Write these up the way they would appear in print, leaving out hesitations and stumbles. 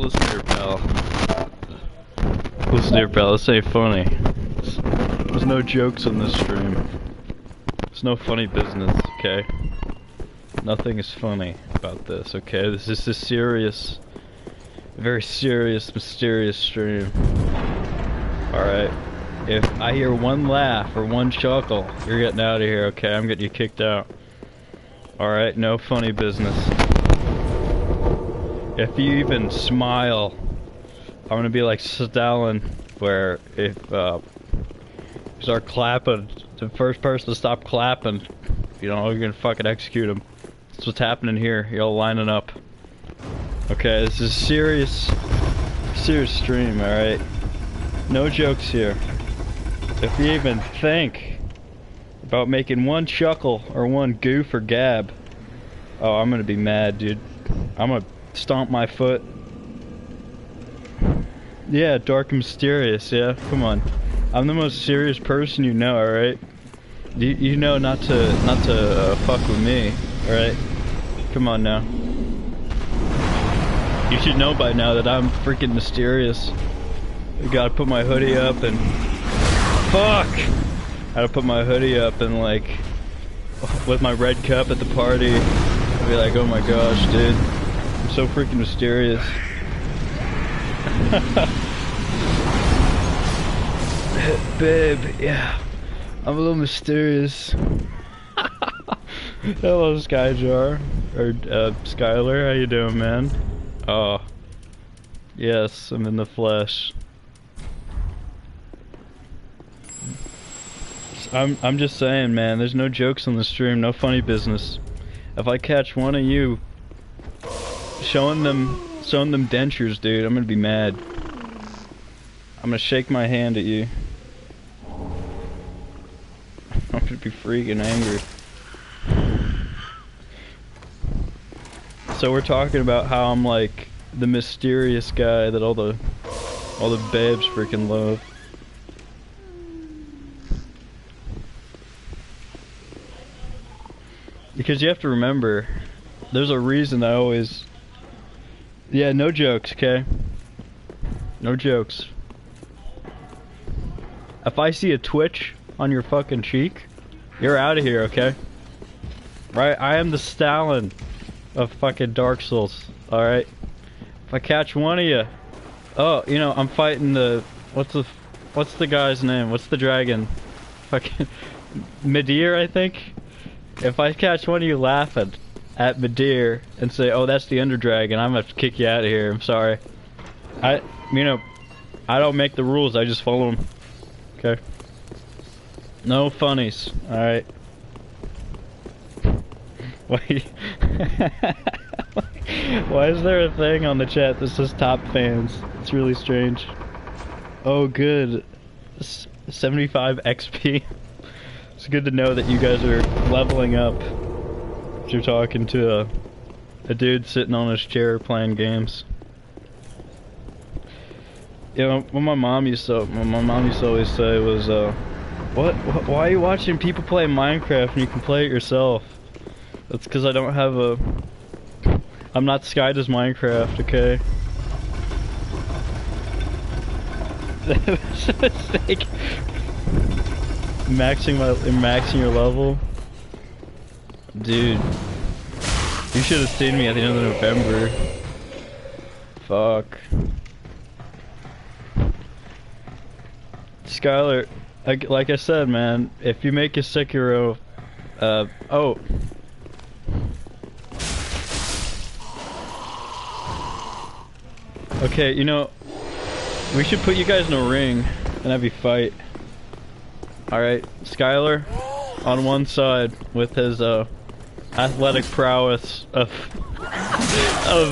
Listen here, pal. Listen here, pal. This ain't funny. There's no jokes on this stream. There's no funny business, okay? Nothing is funny about this, okay? This is a serious, very serious, mysterious stream. Alright? If I hear one laugh or one chuckle, you're getting out of here, okay? I'm getting you kicked out. Alright? No funny business. If you even smile, I'm gonna be like Stalin, where if you start clapping, the first person to stop clapping, you know, you're gonna fucking execute him. That's what's happening here. You're all lining up. Okay, this is serious stream, alright? No jokes here. If you even think about making one chuckle or one goof or gab, oh, I'm gonna be mad, dude. I'm gonna stomp my foot. Yeah, dark and mysterious, yeah, come on. I'm the most serious person you know, alright? You know not to fuck with me, alright? Come on now. You should know by now that I'm freaking mysterious. I gotta put my hoodie up and... Fuck! I gotta put my hoodie up and like... with my red cup at the party. I'll be like, oh my gosh, dude. I'm so freaking mysterious. Babe, yeah. I'm a little mysterious. Hello, Skyjar. Or, Skylar, how you doing, man? Oh. Yes, I'm in the flesh. I'm just saying, man, there's no jokes on the stream, no funny business. If I catch one of you showing them dentures, dude, I'm gonna be mad. I'm gonna shake my hand at you. I'm gonna be freaking angry. So we're talking about how I'm like the mysterious guy that all the babes freaking love. Because you have to remember, there's a reason I always... Yeah, no jokes, okay? No jokes. If I see a twitch on your fucking cheek, you're out of here, okay? Right? I am the Stalin of fucking Dark Souls, alright? If I catch one of you... Oh, you know, I'm fighting the... What's the guy's name? What's the dragon? Fucking... Midir, I think? If I catch one of you laughing at Midir and say, oh, that's the Ender Dragon, I'm gonna have to kick you out of here, I'm sorry. You know, I don't make the rules, I just follow them. Okay? No funnies, alright? Wait. Why is there a thing on the chat that says top fans? It's really strange. Oh, good. 75 XP. It's good to know that you guys are leveling up. You're talking to a dude sitting on his chair playing games. You know, what my mom used to always say was, why are you watching people play Minecraft when you can play it yourself? That's because I don't have a... I'm not Sky Does Minecraft, okay? That's a mistake. Maxing your level? Dude. You should have seen me at the end of November. Fuck. Skylar, like I said, man, if you make a Sekiro, oh. Okay, you know, we should put you guys in a ring and have you fight. Alright, Skylar on one side with his athletic prowess of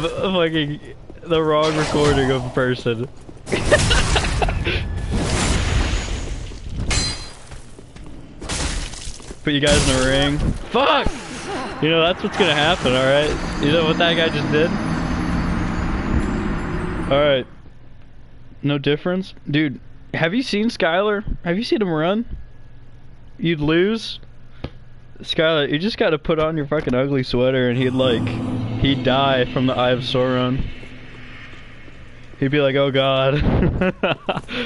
fucking the wrong recording of a person. Put you guys in a ring. Fuck! You know, that's what's gonna happen, alright? You know what that guy just did? Alright. No difference? Dude, have you seen Skylar? Have you seen him run? You'd lose? Skylar, you just gotta put on your fucking ugly sweater and he'd die from the Eye of Sauron. He'd be like, oh god.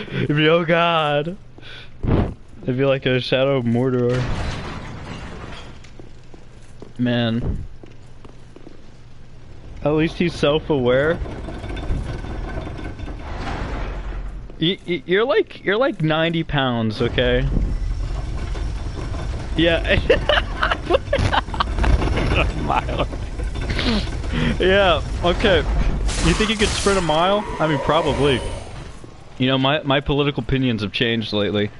He'd be, oh god. It'd be like a Shadow of Mordor. Man. At least he's self-aware. You're like 90 pounds, okay? Yeah. Mile. Yeah, okay. You think you could sprint a mile? I mean, probably. You know, my political opinions have changed lately.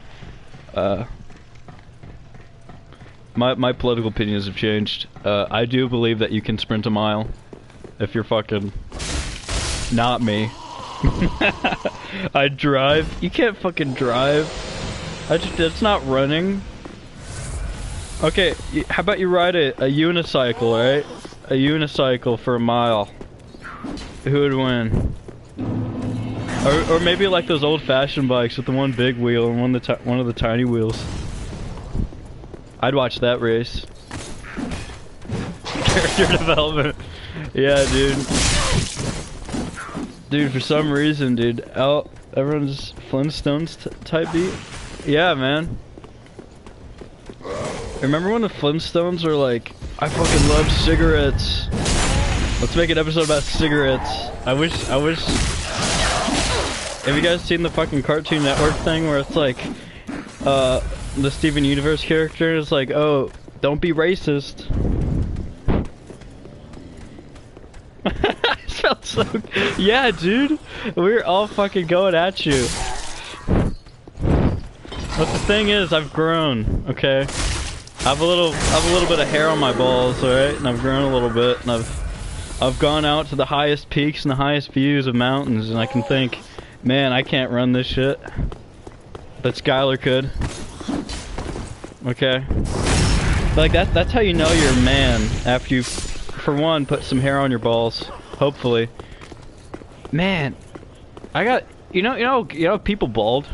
My political opinions have changed. I do believe that you can sprint a mile. If you're fucking... not me. I drive. You can't fucking drive. It's not running. Okay, how about you ride a unicycle, right? A unicycle for a mile. Who would win? Or maybe like those old-fashioned bikes with the one big wheel and one of the tiny wheels. I'd watch that race. Character development. Yeah, dude. Dude, for some reason, dude, everyone's Flintstones type beat. Yeah, man. Remember when the Flintstones were like, I fucking love cigarettes. Let's make an episode about cigarettes. I wish. Have you guys seen the fucking Cartoon Network thing where it's like, the Steven Universe character is like, oh, don't be racist. It felt so... Yeah, dude. We're all fucking going at you. But the thing is, I've grown, okay? I have a little bit of hair on my balls, alright? And I've grown a little bit, and I've gone out to the highest peaks and the highest views of mountains, and I can think, man, I can't run this shit. But Skylar could. Okay? Like, that's how you know you're a man, after you, for one, put some hair on your balls. Hopefully. Man, I got, you know people bald?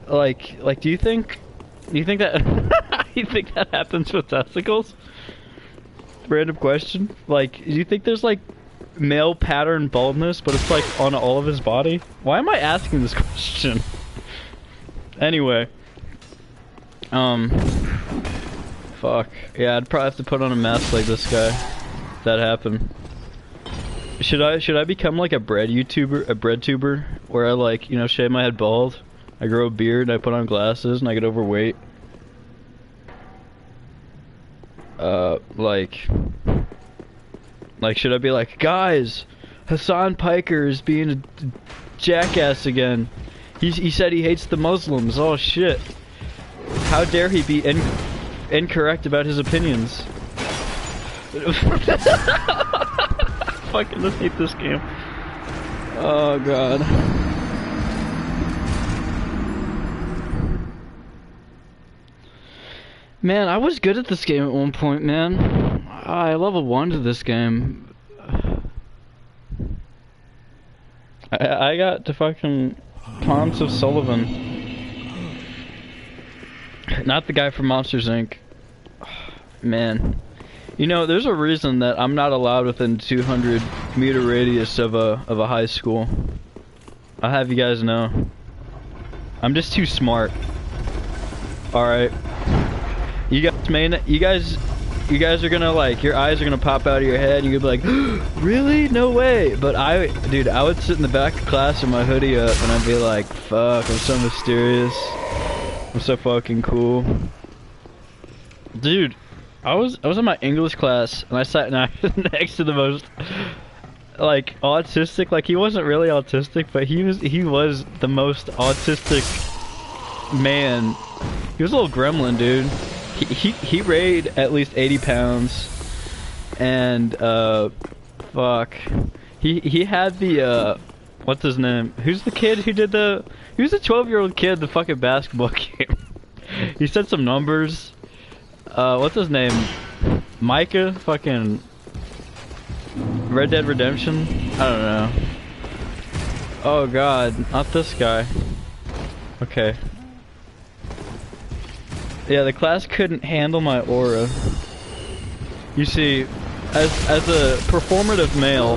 Like, do you think that, you think that happens with testicles? Random question. Like, do you think there's like male pattern baldness, but it's like on all of his body? Why am I asking this question? Anyway. Fuck. Yeah, I'd probably have to put on a mask like this guy. If that happened. Should I become like a bread tuber, where I like, you know, shave my head bald, I grow a beard, I put on glasses, and I get overweight? Like, should I be like, guys, Hassan Piker is being a jackass again. He said he hates the Muslims. Oh shit. How dare he be incorrect about his opinions? Fucking, let's hate this game. Oh god. Man, I was good at this game at one point, man. I level 1 to this game. I got to fucking Ponce of Sullivan. Not the guy from Monsters, Inc. Man. You know, there's a reason that I'm not allowed within 200-meter radius of a high school. I'll have you guys know. I'm just too smart. Alright. You guys are gonna like, your eyes are gonna pop out of your head and you're gonna be like, really? No way. But dude, I would sit in the back of class with my hoodie up and I'd be like, fuck, I'm so mysterious. I'm so fucking cool. Dude, I was in my English class and I sat next to the most like autistic, like he wasn't really autistic, but he was the most autistic man. He was a little gremlin, dude. He weighed at least 80 pounds, and fuck, he had the what's his name? Who's the kid who did the? Who's the 12-year-old kid the fucking basketball game? He said some numbers. What's his name? Micah, fucking Red Dead Redemption. I don't know. Oh god, not this guy. Okay. Yeah, the class couldn't handle my aura. You see, as a performative male,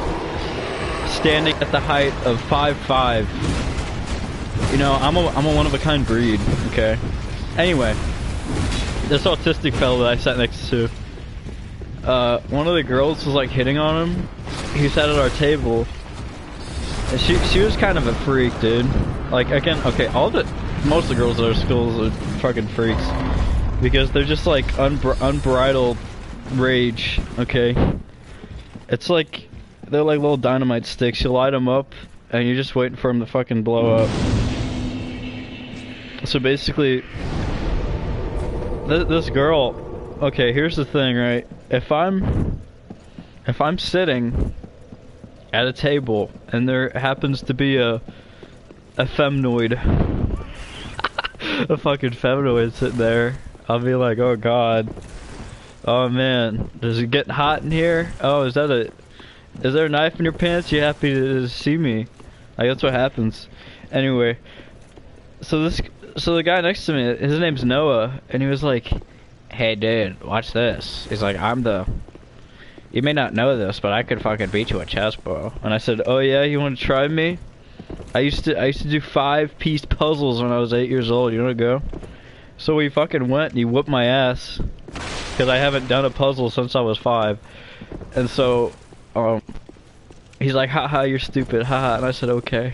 standing at the height of 5'5". You know, I'm a one-of-a-kind breed, okay? Anyway, this autistic fellow that I sat next to, one of the girls was like hitting on him. He sat at our table, and she was kind of a freak, dude. Like, again, okay, most of the girls at our schools are fucking freaks, because they're just like unbridled rage, okay? It's like, they're like little dynamite sticks. You light them up, and you're just waiting for them to fucking blow up. So basically, this girl, okay, here's the thing, right? If I'm sitting at a table and there happens to be a femnoid, a fucking femnoid sitting there, I'll be like, oh god, oh man, does it get hot in here? Oh, is there a knife in your pants? You happy to see me? Like, that's what happens. Anyway, so the guy next to me, his name's Noah, and he was like, hey dude, watch this. He's like, you may not know this, but I could fucking beat you at chess, bro. And I said, oh yeah, you want to try me? I used to do 5-piece puzzles when I was 8 years old. You want to go? So we fucking went, and he whooped my ass, because I haven't done a puzzle since I was 5. And so, he's like, haha, you're stupid, haha. And I said, okay.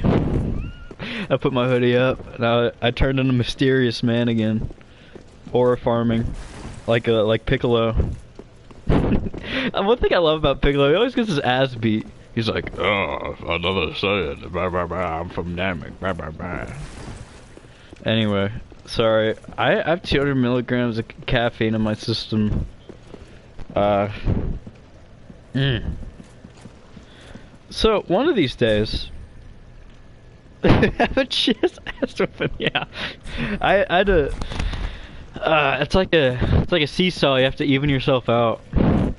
I put my hoodie up, and I turned into Mysterious Man again. Horror farming. Like Piccolo. One thing I love about Piccolo, he always gets his ass beat. He's like, oh, another Saiyan, blah, blah, blah, I'm from Namek, blah, blah, blah. Anyway, sorry. I have 200 milligrams of caffeine in my system. So, one of these days... have a cheers ass whipping, yeah. I had to... it's like a seesaw, you have to even yourself out.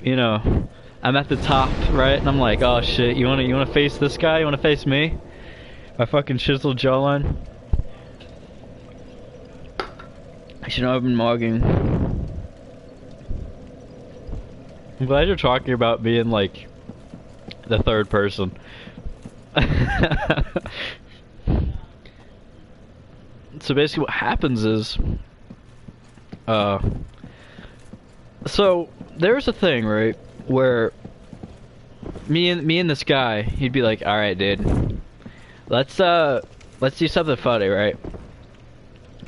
You know, I'm at the top, right? And I'm like, oh shit, you wanna face this guy? You wanna face me? My fucking chiseled jawline? You know, I've been mugging. I'm glad you're talking about being like the third person. So basically what happens is, so there's a thing, right, where me and this guy, he'd be like, alright dude, let's do something funny, right?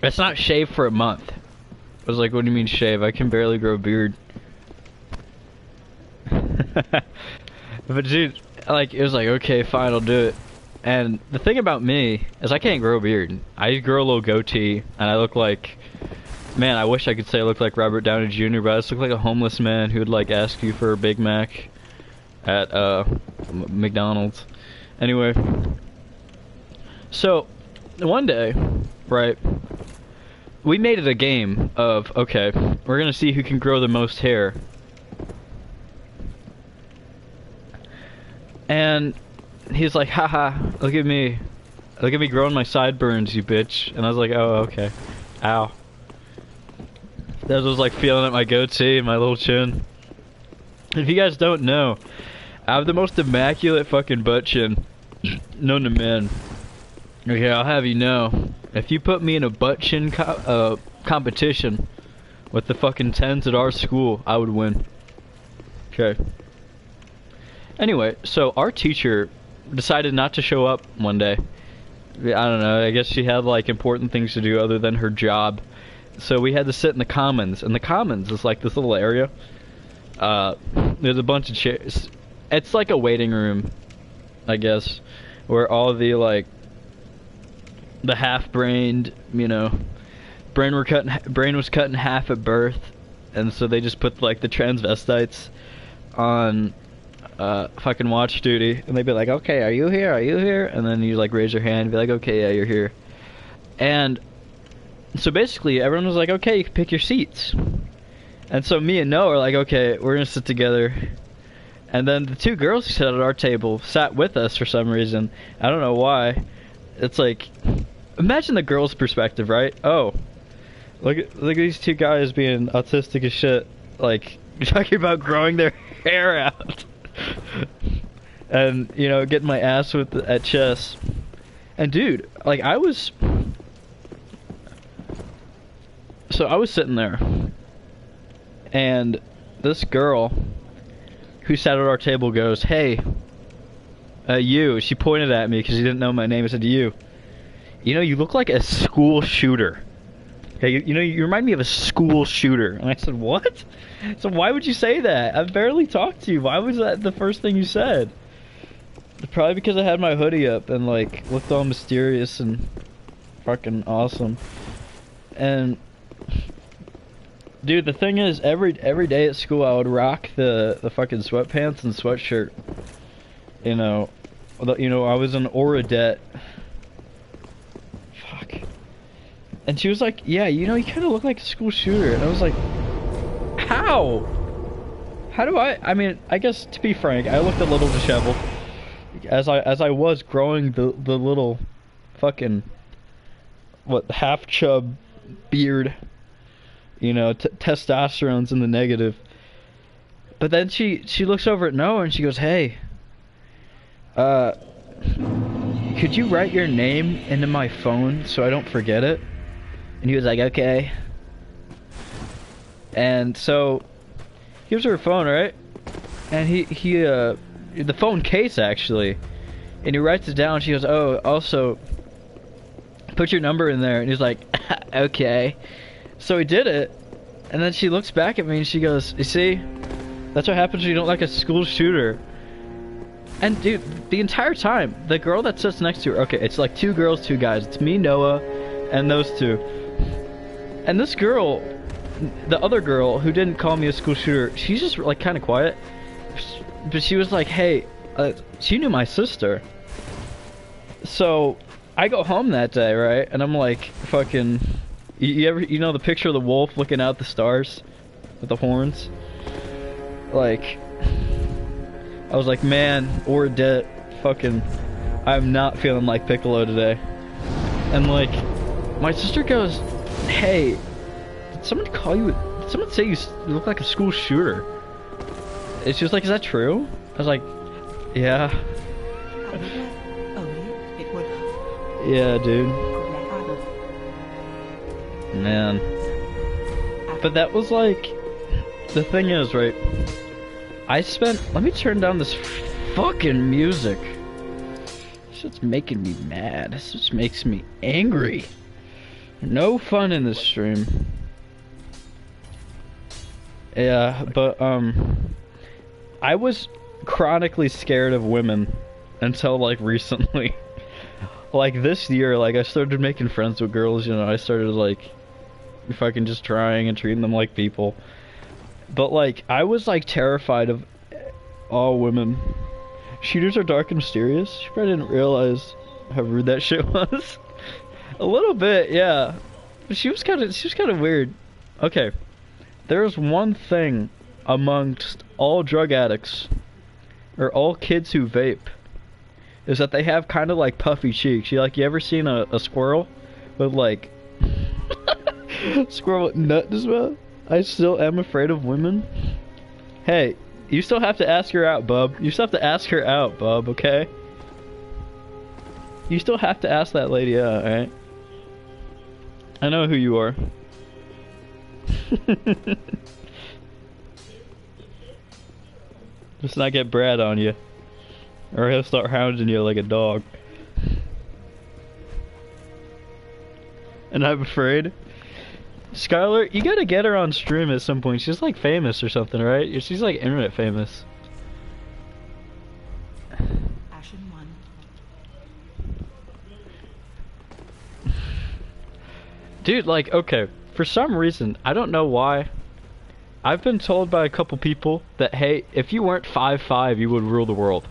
Let's not shave for a month. I was like, what do you mean shave? I can barely grow a beard. But dude, like, it was like, okay, fine, I'll do it. And the thing about me is I can't grow a beard. I grow a little goatee, and I look like, man, I wish I could say I look like Robert Downey Jr., but I just look like a homeless man who would like ask you for a Big Mac at McDonald's. Anyway, so one day, right, we made it a game of, okay, we're gonna see who can grow the most hair. And he's like, haha, look at me growing my sideburns, you bitch. And I was like, oh, okay. Ow. That was like feeling at my goatee and my little chin. If you guys don't know, I have the most immaculate fucking butt chin known to men. Okay, I'll have you know, if you put me in a butt chin competition with the fucking 10s at our school, I would win. Okay. Anyway, so our teacher decided not to show up one day. I don't know, I guess she had like important things to do other than her job. So we had to sit in the commons, and the commons is like this little area. There's a bunch of chairs. It's like a waiting room, I guess, where all the like the half-brained, you know, brain was cut in half at birth, and so they just put like the transvestites on fucking watch duty, and they'd be like, okay, are you here, are you here? And then you like raise your hand and be like, okay, yeah, you're here. And so basically everyone was like, okay, you can pick your seats. And so me and Noah are like, okay, we're gonna sit together. And then the two girls who sat at our table sat with us for some reason. I don't know why. It's like, imagine the girls' perspective, right? Oh, look at these two guys being autistic as shit. Like, you're talking about growing their hair out. and you know, getting my ass with at chess. And dude, like I was sitting there, and this girl who sat at our table goes, "Hey, you." She pointed at me because she didn't know my name. I said, "You know, you look like a school shooter. Okay, you know, you remind me of a school shooter." And I said, "What?" So why would you say that? I've barely talked to you. Why was that the first thing you said? Probably because I had my hoodie up and like looked all mysterious and fucking awesome. And dude, the thing is, every day at school I would rock the fucking sweatpants and sweatshirt. You know, I was an Oradette. Fuck. And she was like, "Yeah, you know, you kind of look like a school shooter." And I was like, "How? How do I mean, I guess to be frank, I looked a little disheveled as I was growing the little fucking half chub beard. You know, testosterone's in the negative. But then she looks over at Noah and she goes, "Hey, could you write your name into my phone so I don't forget it?" And he was like, "Okay." And so he gives her a phone, right? And he the phone case actually, and he writes it down. She goes, "Oh, also put your number in there." And he's like, "Okay." So he did it, and then she looks back at me and she goes, "You see, that's what happens when you don't like a school shooter." And dude, the entire time, the girl that sits next to her, okay, it's like 2 girls, 2 guys. It's me, Noah, and those 2. And this girl, the other girl who didn't call me a school shooter, she's just like kind of quiet. But she was like, "Hey," she knew my sister. So I go home that day, right? And I'm like, fucking, you know the picture of the wolf looking out the stars with the horns? Like, I was like, man, or dead, fucking, I'm not feeling like Piccolo today. And like, my sister goes, "Hey, did someone call you? Did someone say you look like a school shooter?" And she was like, "Is that true?" I was like, "Yeah." Yeah, dude. Man. But that was like, the thing is, right? Let me turn down this fucking music. This shit's making me mad. This just makes me angry. No fun in this stream. Yeah, but, I was chronically scared of women until, like, recently. Like, this year, like, I started making friends with girls, you know, I started, like, fucking just trying and treating them like people. But, like, I was, like, terrified of all women. Shooters are dark and mysterious. She probably didn't realize how rude that shit was. A little bit, yeah. But she was kind of weird. Okay. There's one thing amongst all drug addicts, or all kids who vape, is that they have kind of like puffy cheeks. You ever seen a squirrel with like squirrel with nut as well? I still am afraid of women. Hey, you still have to ask her out, bub. You still have to ask her out, bub, okay? You still have to ask that lady out, alright? I know who you are. Just not get Brad on you, or he'll start hounding you like a dog. And I'm afraid. Skylar, you gotta get her on stream at some point. She's like famous or something, right? She's like internet famous. Ashen 1. Dude, like, okay, for some reason, I don't know why, I've been told by a couple people that, hey, if you weren't 5'5", you would rule the world.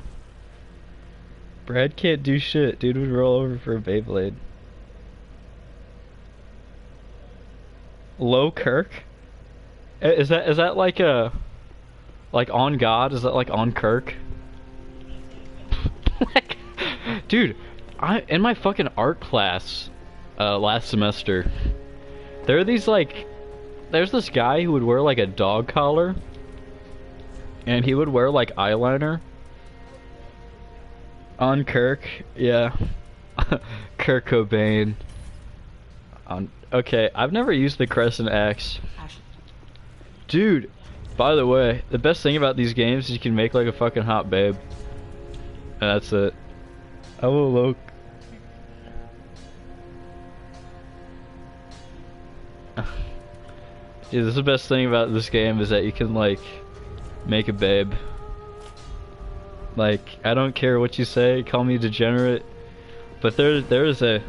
Brad can't do shit. Dude would roll over for a Beyblade. Low Kirk? Is that like a, like on God? Is that like on Kirk? Like, dude, in my fucking art class last semester, there are these like, there's this guy who would wear like a dog collar, and he would wear like eyeliner, On Kirk, yeah. Kurt Cobain. On okay, I've never used the Crescent Axe. Ashen. Dude, by the way, the best thing about these games is you can make like a fucking hot babe. And that's it. Hello, Loke. Dude, this is the best thing about this game is that you can like make a babe. Like, I don't care what you say, call me degenerate, but there's a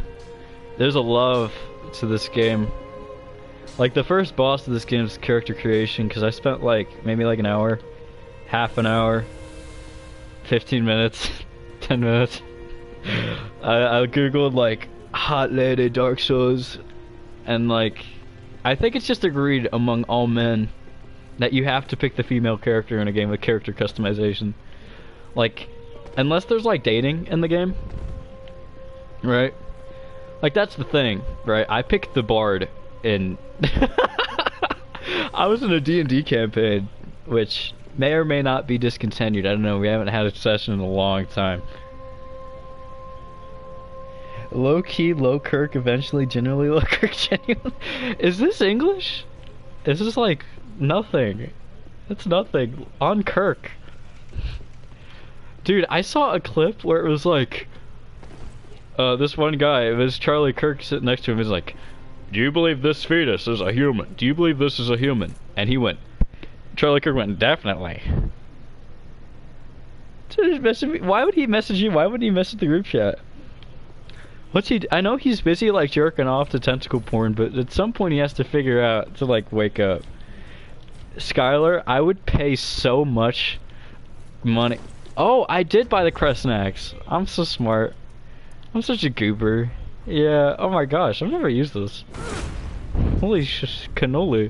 love to this game. Like the first boss of this game is character creation, because I spent like maybe like an hour, half an hour, 15 minutes, 10 minutes. I googled like hot lady Dark Souls, and like I think it's just agreed among all men that you have to pick the female character in a game with character customization. Like, unless there's like dating in the game, right? Like that's the thing, right? I picked the bard in I was in a D&D campaign, which may or may not be discontinued. I don't know, we haven't had a session in a long time. Low key, low Kirk, eventually generally low Kirk, genuine. Is this English? Is this like nothing? It's nothing. On Kirk. Dude, I saw a clip where it was like, this one guy, it was Charlie Kirk sitting next to him, he's like, do you believe this fetus is a human? Do you believe this is a human? And he went, Charlie Kirk went, definitely. Why would he message you? Why wouldn't he message the group chat? What's he? I know he's busy like jerking off to tentacle porn, but at some point he has to figure out to like wake up. Skylar, I would pay so much money. Oh, I did buy the Crescent Axe. I'm so smart. I'm such a goober. Yeah. Oh my gosh, I've never used this. Holy cannoli.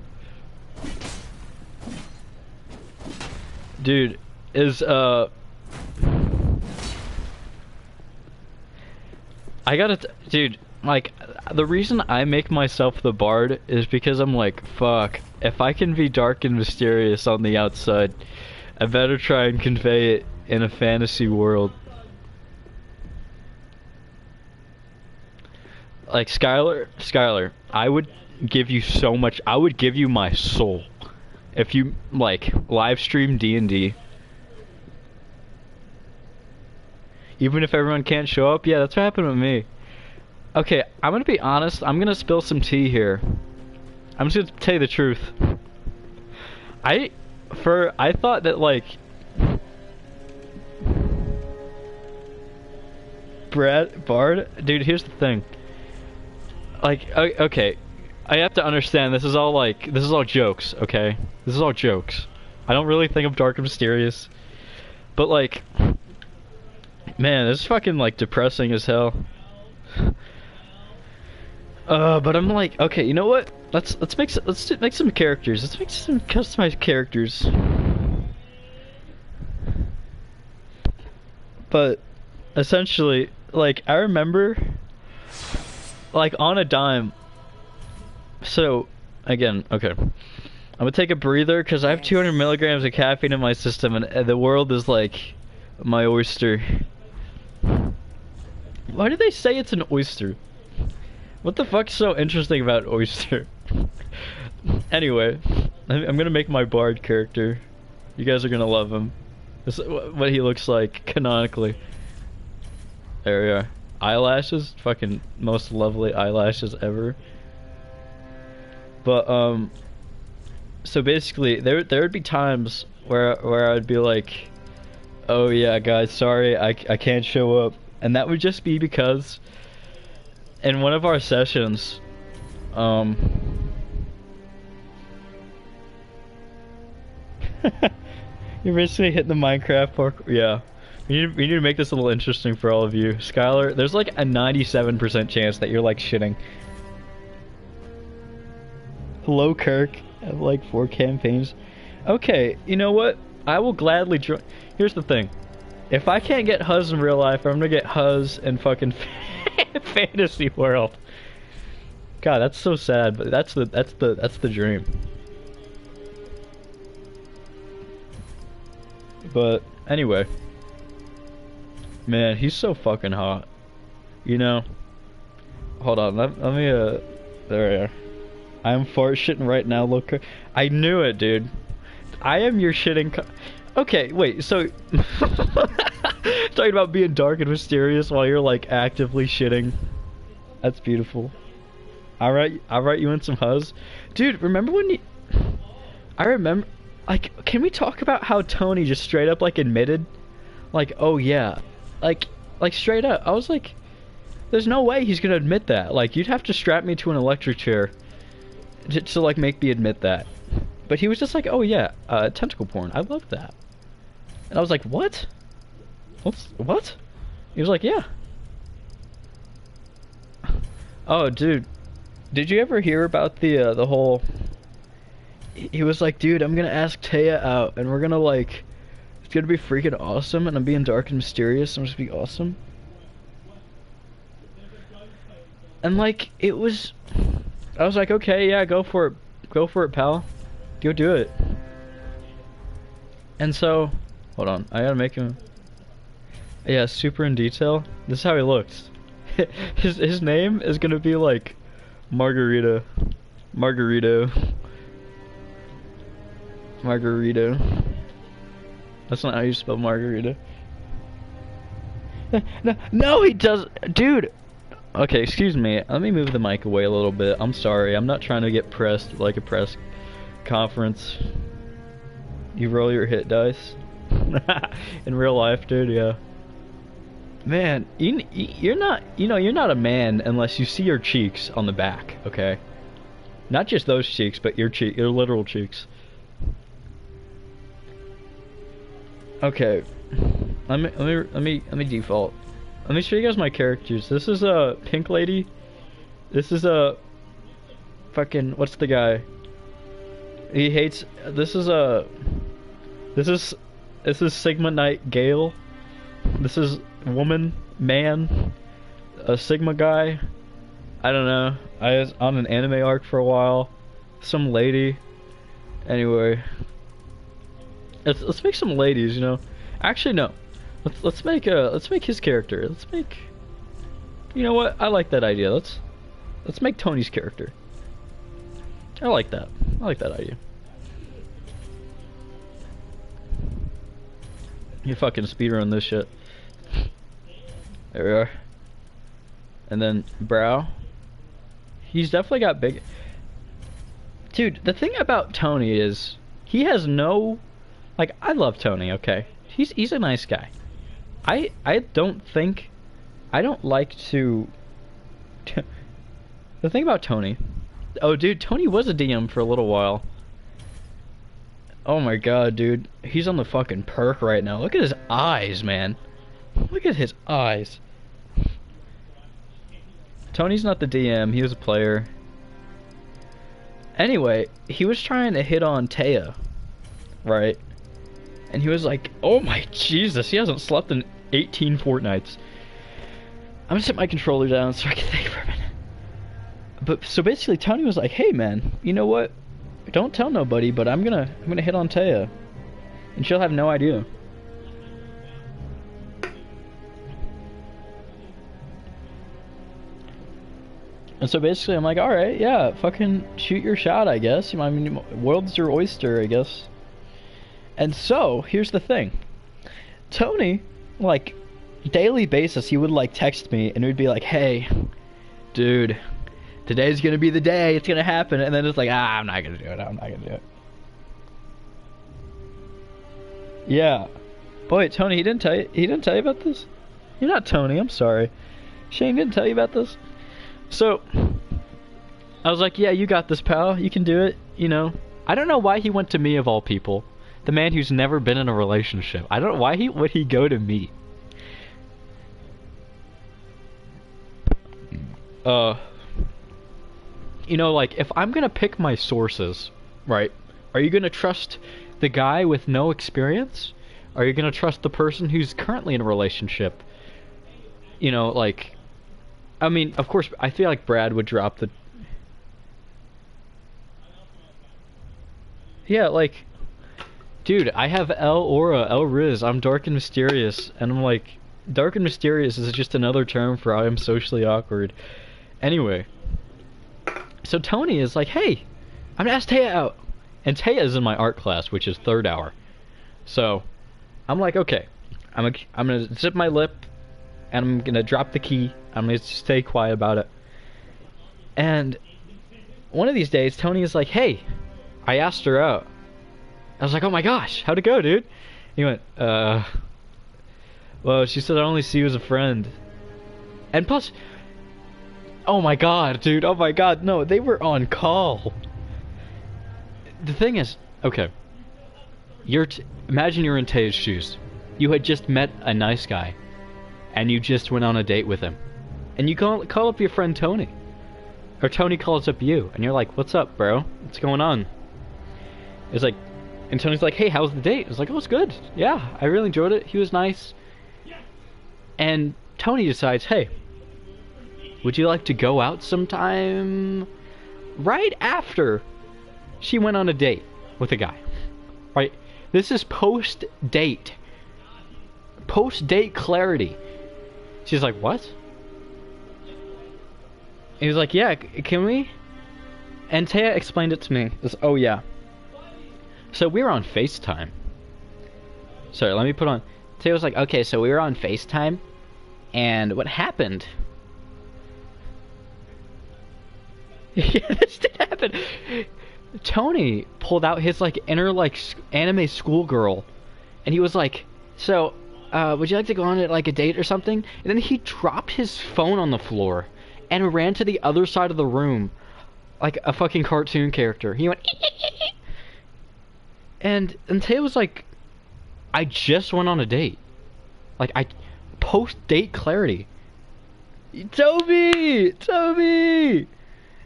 Dude, is I gotta, dude, like, the reason I make myself the bard is because I'm like, fuck, if I can be dark and mysterious on the outside, I better try and convey it in a fantasy world. Like, Skylar, I would give you so much, I would give you my soul if you, like, live stream D&D. Even if everyone can't show up? Yeah, that's what happened with me. Okay, I'm gonna be honest. I'm gonna spill some tea here. I'm just gonna tell you the truth. I thought that, like... Bard? Dude, here's the thing. Like, okay. I have to understand, this is all jokes, okay? This is all jokes. I don't really think I'm dark and mysterious. But, like... Man, this is fucking like depressing as hell. But I'm like, okay, you know what? Let's make some characters. Let's make some customized characters. But essentially, like, I remember, like, on a dime. So again, okay, I'm gonna take a breather because I have 200 milligrams of caffeine in my system, and the world is like my oyster. Why do they say it's an oyster? What the fuck's so interesting about oyster? Anyway, I'm gonna make my bard character. You guys are gonna love him. This is what he looks like canonically. There we are. Eyelashes, fucking most lovely eyelashes ever. But so basically, there would be times where I'd be like, oh yeah, guys, sorry, I can't show up. And that would just be because in one of our sessions, you're basically hitting the Minecraft parkour. Yeah. We need to make this a little interesting for all of you. Skylar, there's like a 97% chance that you're like shitting. Hello, Kirk. I have like 4 campaigns. Okay, you know what? I will gladly join. Here's the thing. If I can't get Huz in real life, I'm gonna get Huz in fucking fantasy world. God, that's so sad, but that's the dream. But anyway, Man, he's so fucking hot. You know? Hold on, let me, there we are. I'm fart shitting right now, look. I knew it, dude. I am your shitting okay, wait, so... Talking about being dark and mysterious while you're, like, actively shitting. That's beautiful. I'll write you in some huzz. Dude, remember when you... I remember... Like, can we talk about how Tony just straight up, like, admitted? Like, oh yeah. Like, straight up. I was like... There's no way he's gonna admit that. Like, you'd have to strap me to an electric chair to like, make me admit that. But he was just like, oh yeah, tentacle porn. I love that. And I was like, what? What? He was like, yeah. Oh, dude. Did you ever hear about the whole... He was like, dude, I'm gonna ask Taya out, and we're gonna, like... It's gonna be freaking awesome, and I'm being dark and mysterious, and I'm just be awesome. And, like, it was... I was like, okay, yeah, go for it. Go for it, pal. Go do it. And so... Hold on, I gotta make him... Yeah, super in detail. This is how he looks. His name is gonna be, like... Margarita. Margarito. Margarito. That's not how you spell margarita. No, he does, dude. Okay, excuse me. Let me move the mic away a little bit. I'm sorry. I'm not trying to get pressed like a press conference. You roll your hit dice. In real life, dude. Yeah. Man, you're not. You know, you're not a man unless you see your cheeks on the back. Okay. Not just those cheeks, but your literal cheeks. Okay, let me default. Let me show you guys my characters. This is a pink lady. This is a fucking, what's the guy? He hates. This is Sigma Knight Gale. This is woman, man, a Sigma guy. I don't know. I was on an anime arc for a while. Some lady. Anyway. Let's make some ladies, you know. Actually, no. Let's make his character. Let's make. You know what? I like that idea. Let's make Tony's character. I like that. I like that idea. You fucking speedrun this shit. There we are. And then brow. He's definitely got big. Dude, the thing about Tony is he has no. Like, I love Tony, okay? He's a nice guy. I don't like to... The thing about Tony... Oh, dude, Tony was a DM for a little while. Oh my god, dude. He's on the fucking perk right now. Look at his eyes, man. Look at his eyes. Tony's not the DM, he was a player. Anyway, he was trying to hit on Taya. Right? And he was like, oh my Jesus, he hasn't slept in 18 fortnights. I'm gonna set my controller down so I can think for a minute. But, so basically Tony was like, hey man, you know what? Don't tell nobody, but I'm gonna hit on Taya. And she'll have no idea. And so basically I'm like, alright, yeah, fucking shoot your shot, I guess. I mean, world's your oyster, I guess. And so, here's the thing. Tony, like, daily basis, he would, like, text me, and it would be like, hey, dude, today's gonna be the day, it's gonna happen, and then it's like, I'm not gonna do it, I'm not gonna do it. Yeah. Boy, Tony, he didn't tell you about this? You're not Tony, I'm sorry. Shane didn't tell you about this? So, I was like, yeah, you got this, pal, you can do it, you know. I don't know why he went to me, of all people. The man who's never been in a relationship. I don't know why would he go to me. You know, like, if I'm gonna pick my sources, right? Are you gonna trust the guy with no experience? Are you gonna trust the person who's currently in a relationship? You know, like, I mean, of course, I feel like Brad would drop the... Yeah, like... Dude, I have El Aura, El Riz, I'm dark and mysterious, and I'm like, Dark and mysterious is just another term for I am socially awkward. Anyway, so Tony is like, hey, I'm gonna ask Taya out. And Taya is in my art class, which is third hour. So, I'm like, okay, I'm gonna zip my lip, and I'm gonna drop the key. I'm gonna stay quiet about it. And one of these days, Tony is like, hey, I asked her out. I was like, oh my gosh, how'd it go, dude? He went, well, she said I only see you as a friend. And plus, oh my god, dude, oh my god, no, they were on call. The thing is, okay, imagine you're in Taya's shoes. You had just met a nice guy, and you just went on a date with him. And you call up your friend Tony. Or Tony calls up you, and you're like, what's up, bro? What's going on? It's like, and Tony's like, hey, how's the date? It's like, oh, it's good. Yeah, I really enjoyed it. He was nice. And Tony decides, hey, would you like to go out sometime? Right after she went on a date with a guy. Right? This is post-date. Post-date clarity. She's like, what? He was like, yeah, can we? And Taya explained it to me. It was, oh, yeah. So we were on FaceTime. Sorry, let me put on... Taya was like, okay, so we were on FaceTime. And what happened? Yeah, this did happen. Tony pulled out his, like, inner, like, anime schoolgirl. And he was like, so, would you like to go on, like, a date or something? And then he dropped his phone on the floor and ran to the other side of the room like a fucking cartoon character. He went and Taya was like, I just went on a date. Like, I post-date clarity. Toby! Toby!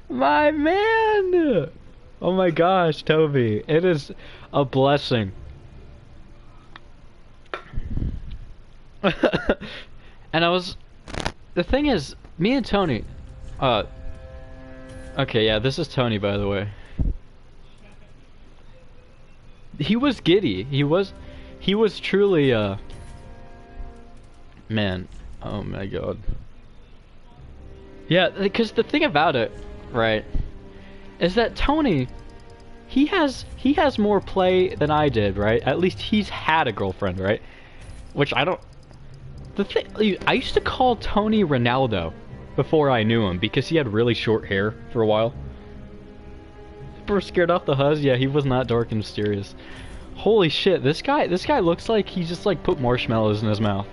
My man! Oh my gosh, Toby. It is a blessing. And I was... The thing is, me and Tony... Okay, yeah, this is Tony, by the way. He was giddy. He was truly, Man, oh my god. Yeah, because the thing about it, right, is that Tony, he has more play than I did, right? At least he's had a girlfriend, right? Which I don't... The thing... I used to call Tony Ronaldo before I knew him, because he had really short hair for a while. People were scared off the huzz. Yeah, he was not dark and mysterious. Holy shit, this guy looks like he just, like, put marshmallows in his mouth.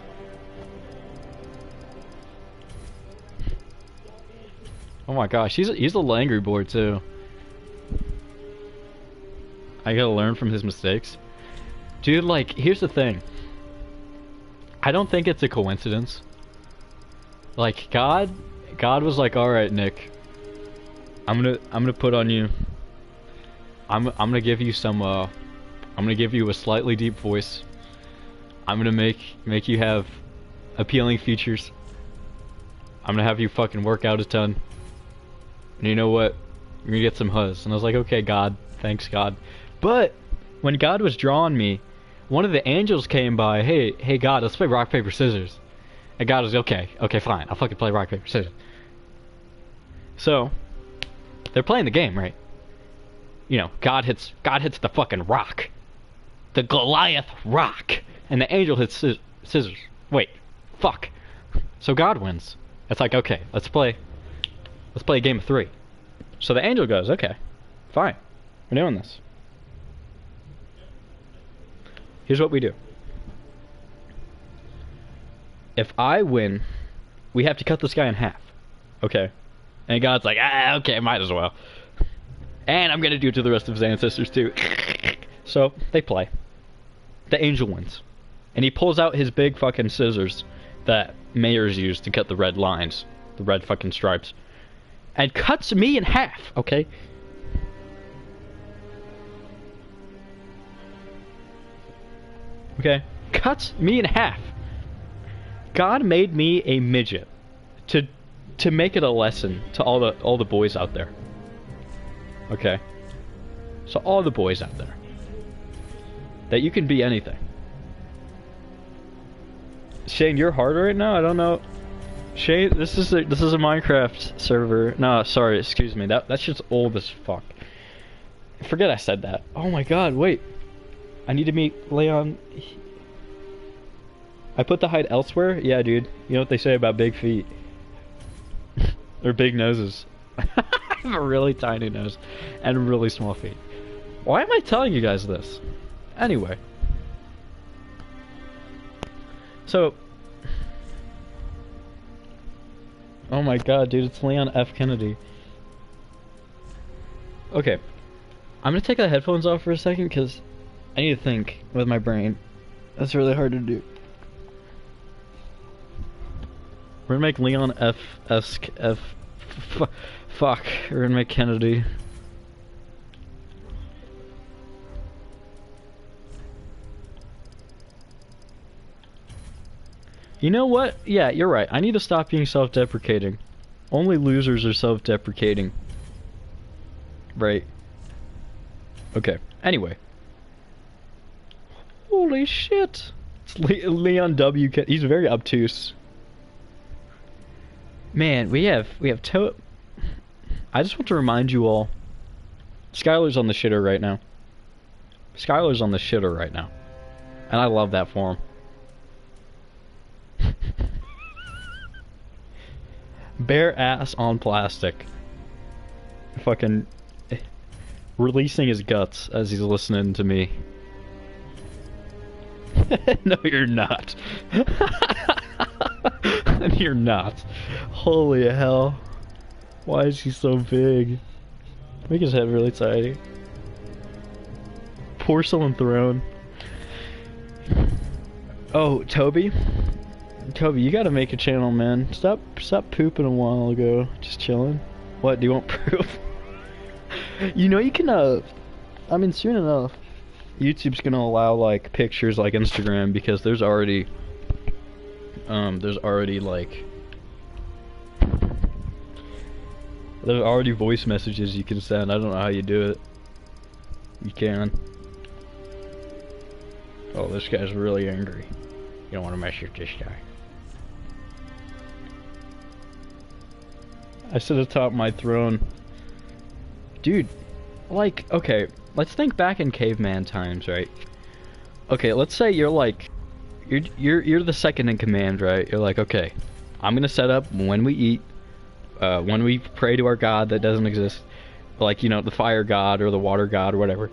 Oh my gosh, he's a little angry boy too. I gotta learn from his mistakes. Dude, like, here's the thing. I don't think it's a coincidence. Like, God was like, alright, Nick. I'm gonna put on you. I'm gonna give you some, I'm gonna give you a slightly deep voice. I'm gonna make you have appealing features. I'm gonna have you fucking work out a ton. And you know what? You're gonna get some huzz. And I was like, okay, God. Thanks, God. But when God was drawing me, one of the angels came by. Hey, God, let's play rock, paper, scissors. And God was okay, fine. I'll fucking play rock, paper, scissors. So, they're playing the game, right? You know, God hits the fucking rock. The Goliath rock. And the angel hits scissors. Wait, fuck. So God wins. It's like, okay, let's play a game of 3. So the angel goes, okay, fine, we're doing this. Here's what we do. If I win, we have to cut this guy in half. Okay? And God's like, okay, might as well. And I'm gonna do it to the rest of his ancestors too. So, they play. The angel wins. And he pulls out his big fucking scissors that mayors use to cut the red lines. The red fucking stripes. And cuts me in half, okay? Okay? Cuts me in half. God made me a midget to make it a lesson to all the boys out there. Okay? So all the boys out there. That you can be anything. Shane, you're harder right now? I don't know. Shane, this is a Minecraft server. No, sorry, excuse me. That shit's old as fuck. Forget I said that. Oh my god, wait. I need to meet Leon. I put the height elsewhere? Yeah, dude. You know what they say about big feet? Or big noses. I have a really tiny nose and really small feet. Why am I telling you guys this? Anyway. So... Oh my god, dude, it's Leon F. Kennedy. Okay. I'm gonna take the headphones off for a second, because I need to think with my brain. That's really hard to do. We're gonna make Leon F-esque fuck. We're gonna make Kennedy. You know what? Yeah, you're right. I need to stop being self-deprecating. Only losers are self-deprecating. Right. Okay. Anyway. Holy shit. It's Leon W. He's very obtuse. Man, we have I just want to remind you all. Skylar's on the shitter right now. Skylar's on the shitter right now. And I love that for him. Bare ass on plastic. Fucking releasing his guts as he's listening to me. No, you're not. You're not. Holy hell. Why is he so big? Make his head really tiny. Porcelain throne. Oh, Toby? Toby, you gotta make a channel, man. Stop pooping a while ago. Just chilling. What, do you want proof? You know you can, I mean, soon enough, YouTube's gonna allow, like, pictures like Instagram, because there's already, like, there's already voice messages you can send. I don't know how you do it. You can. Oh, this guy's really angry. You don't want to mess with this guy. I sit atop my throne. Dude, like, okay, let's think back in caveman times, right? Okay, let's say you're like, you're the second in command, right? You're like, okay, I'm gonna set up when we eat, when we pray to our god that doesn't exist, like, you know, the fire god or the water god or whatever.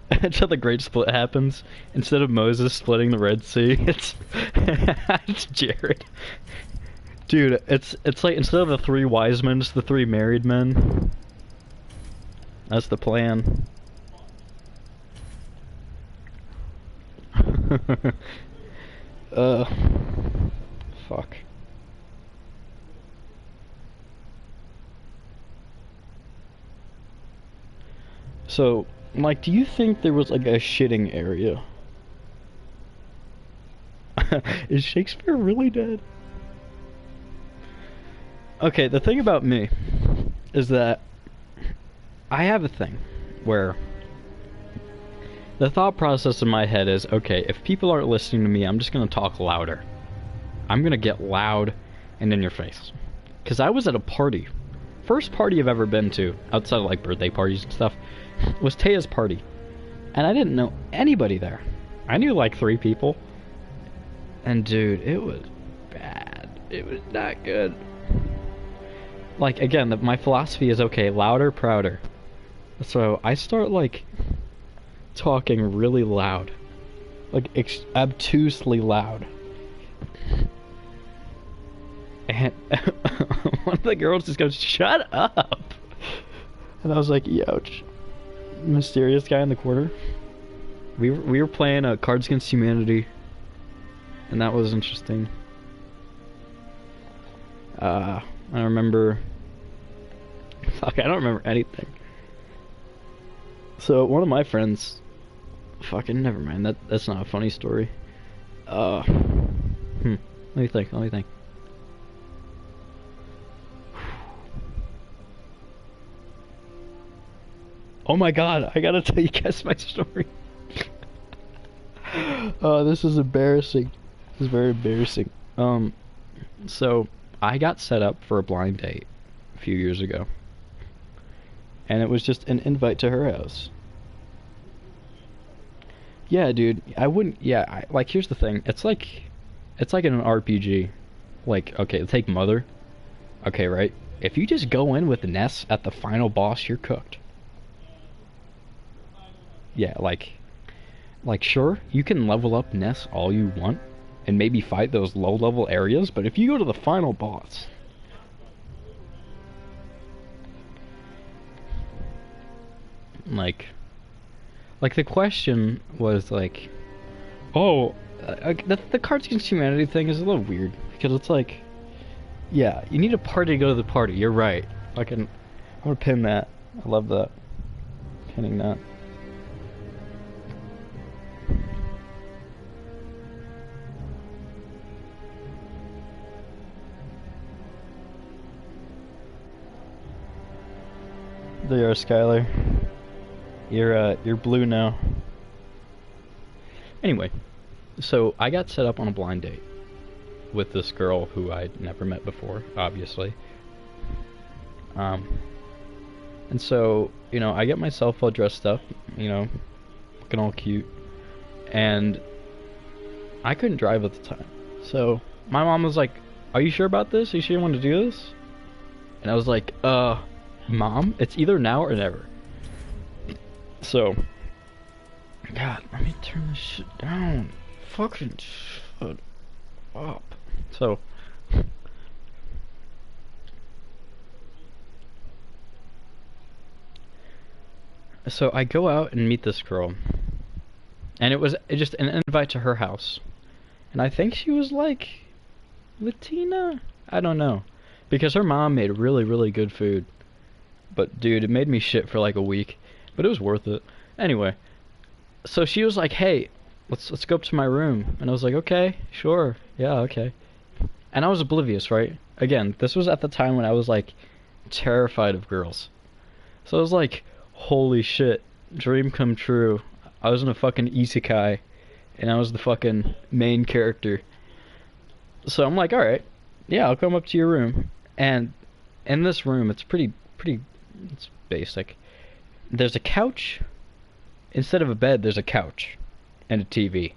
Until the great split happens. Instead of Moses splitting the Red Sea, it's it's Jared. Dude, it's like instead of the three wise men, it's the three married men. That's the plan. Fuck. So, Mike, do you think there was like a shitting area? Is Shakespeare really dead? Okay, the thing about me is that I have a thing where the thought process in my head is, okay, if people aren't listening to me, I'm just gonna talk louder. I'm gonna get loud and in your face. Cause I was at a party. First party I've ever been to, outside of like birthday parties and stuff, was Taya's party. And I didn't know anybody there. I knew like 3 people. And dude, it was bad. It was not good. Like, again, my philosophy is, okay, louder, prouder. So I start like talking really loud. Like obtusely loud. And one of the girls just goes, "Shut up!" And I was like, "Youch." Mysterious guy in the corner. We were playing Cards Against Humanity, and that was interesting. I remember. Fuck, I don't remember anything. So one of my friends. Fucking never mind. That's not a funny story. Let me think. Oh my god, I gotta tell you guys my story. Oh, this is embarrassing. This is very embarrassing. So I got set up for a blind date a few years ago. And it was just an invite to her house. Yeah, dude, I wouldn't, yeah, like, here's the thing. It's like in an RPG. Like, okay, take Mother. Okay, right? If you just go in with Ness at the final boss, you're cooked. Yeah, like, sure, you can level up Ness all you want, and maybe fight those low-level areas, but if you go to the final boss... Like the question was like, oh, the Cards Against Humanity thing is a little weird, because it's like, yeah, you need a party to go to the party, you're right. I'm gonna pin that. I love that. Pinning that. There you are, Skylar. You're blue now. Anyway, so I got set up on a blind date with this girl who I'd never met before, obviously. And so, you know, I get myself all dressed up, you know, looking all cute, and I couldn't drive at the time. So my mom was like, "Are you sure about this? Are you sure you want to do this?" And I was like, Mom, it's either now or never." So, God, let me turn this shit down. Fucking shut up. So, I go out and meet this girl, and it was just an invite to her house, and I think she was like Latina. I don't know, because her mom made really, really good food. But dude, it made me shit for like a week, but it was worth it. Anyway, so she was like, "Hey, let's go up to my room," and I was like, "Okay, sure, yeah, okay." And I was oblivious, right? Again, this was at the time when I was like terrified of girls. So I was like, "Holy shit, dream come true." I was in a fucking isekai, and I was the fucking main character. So I'm like, "All right, yeah, I'll come up to your room." And in this room, it's pretty. It's basic. There's a couch. Instead of a bed, there's a couch and a TV.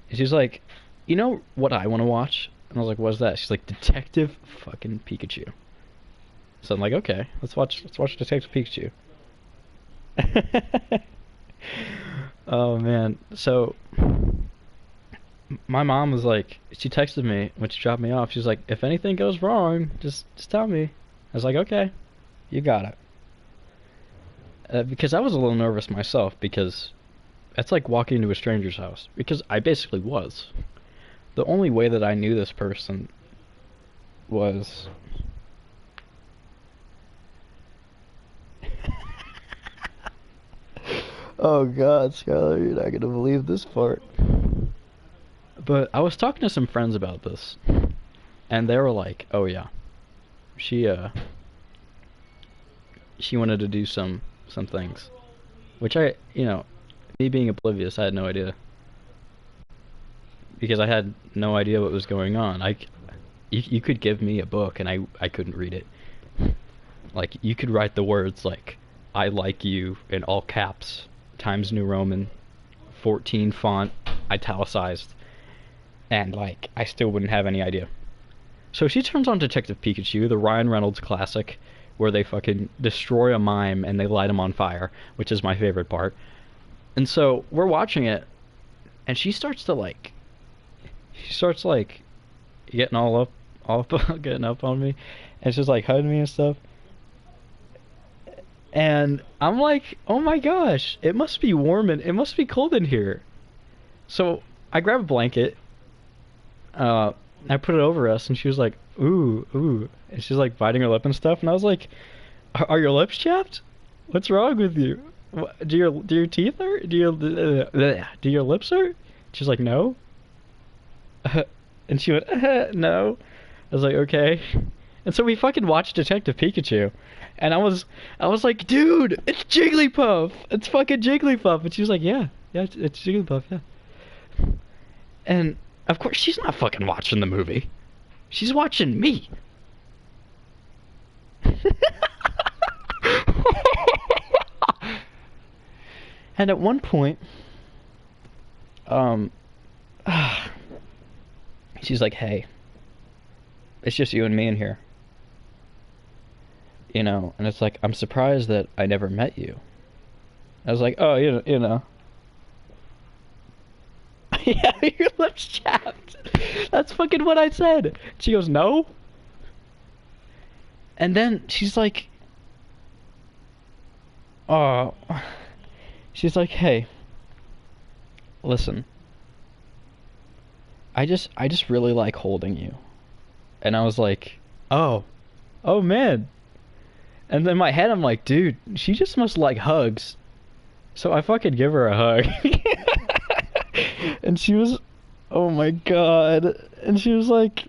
And she's like, "You know what I want to watch?" And I was like, "What's that?" She's like, "Detective fucking Pikachu." So I'm like, "Okay, let's watch Detective Pikachu." Oh man. So my mom was like, she texted me when she dropped me off. She's like, "If anything goes wrong, just tell me." I was like, "Okay. You got it." Because I was a little nervous myself, because that's like walking into a stranger's house. Because I basically was. The only way that I knew this person was... Oh god, Skylar, you're not gonna believe this part. But I was talking to some friends about this, and they were like, "Oh yeah, she wanted to do some things," which I, you know, me being oblivious, I had no idea, because I had no idea what was going on. You could give me a book and I couldn't read it. Like, you could write the words like "I like you" in all caps, Times New Roman, 14 font, italicized, and like I still wouldn't have any idea. So she turns on Detective Pikachu, the Ryan Reynolds classic, where they fucking destroy a mime and they light him on fire, which is my favorite part. And so we're watching it, and she starts like getting all up, getting up on me, and she's like hugging me and stuff. And I'm like, "Oh my gosh, it must be warm and it must be cold in here." So I grab a blanket, I put it over us, and she was like, "Ooh, ooh," and she's like biting her lip and stuff, and I was like, "Are your lips chapped? What's wrong with you? Do your teeth hurt? Do your lips hurt?" She's like, "No." And she went, "No." I was like, "Okay." And so we fucking watched Detective Pikachu. And I was like, dude, it's Jigglypuff! It's fucking Jigglypuff! And she was like, yeah, it's Jigglypuff, yeah. And, of course, she's not fucking watching the movie. She's watching me. And at one point, she's like, hey, it's just you and me in here. You know, and it's like, I'm surprised that I never met you. I was like, oh, you know. Yeah, your lips chapped. That's fucking what I said. She goes, no? And then she's like, oh, she's like, hey, listen, I just really like holding you. And I was like, oh man. And then in my head I'm like, dude, she just must like hugs. So I fucking give her a hug. And she was, oh my god. And she was like,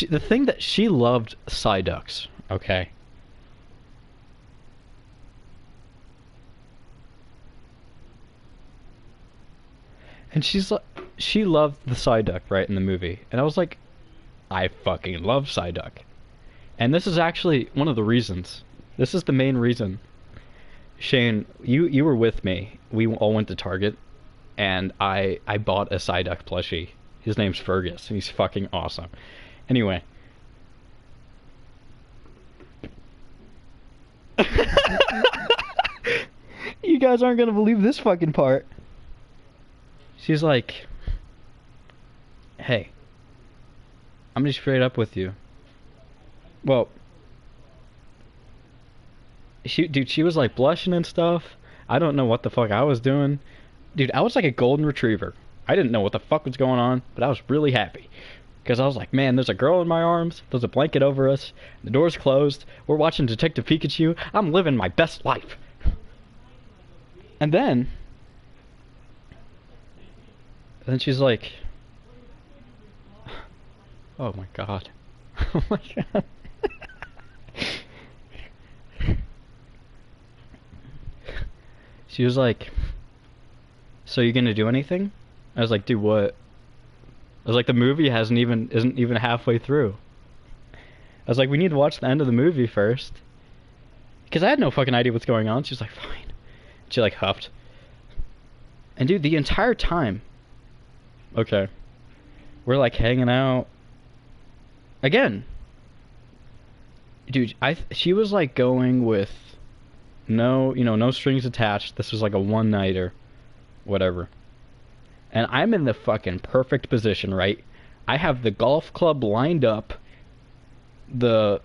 the thing that she loved Psyducks, okay? And she's like, she loved the Psyduck, right, in the movie. And I was like, I fucking love Psyduck. And this is actually one of the reasons. This is the main reason. Shane, you were with me. We all went to Target, and I bought a Psyduck plushie. His name's Fergus, and he's fucking awesome. Anyway. You guys aren't gonna believe this fucking part. She's like, hey, I'm just straight up with you. Well, she was like blushing and stuff. I don't know what the fuck I was doing. Dude, I was like a golden retriever. I didn't know what the fuck was going on, but I was really happy. Because I was like, man, there's a girl in my arms, there's a blanket over us, the door's closed, we're watching Detective Pikachu, I'm living my best life. And then she's like, oh my god. Oh my god. She was like, so you gonna do anything? I was like, do what? I was like, the movie isn't even halfway through. I was like, we need to watch the end of the movie first. Because I had no fucking idea what's going on. She was like, fine. She like huffed. And dude, the entire time, okay, we're like hanging out. Again, dude, she was like going with no strings attached. This was like a one-nighter, whatever. And I'm in the fucking perfect position, right? I have the golf club lined up. The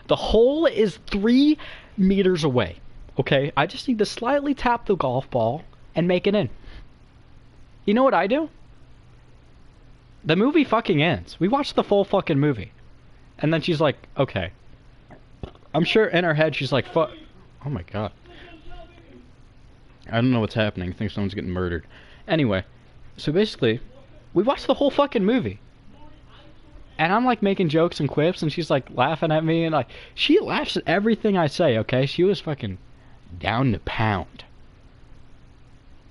hole is 3 meters away, okay? I just need to slightly tap the golf ball and make it in. You know what I do? The movie fucking ends. We watched the full fucking movie. And then she's like, okay. I'm sure in her head she's like, fuck. Oh my god. I don't know what's happening. I think someone's getting murdered. Anyway, so basically, we watched the whole fucking movie. And I'm like making jokes and quips, and she's like laughing at me, and like, she laughs at everything I say, okay? She was fucking down to pound.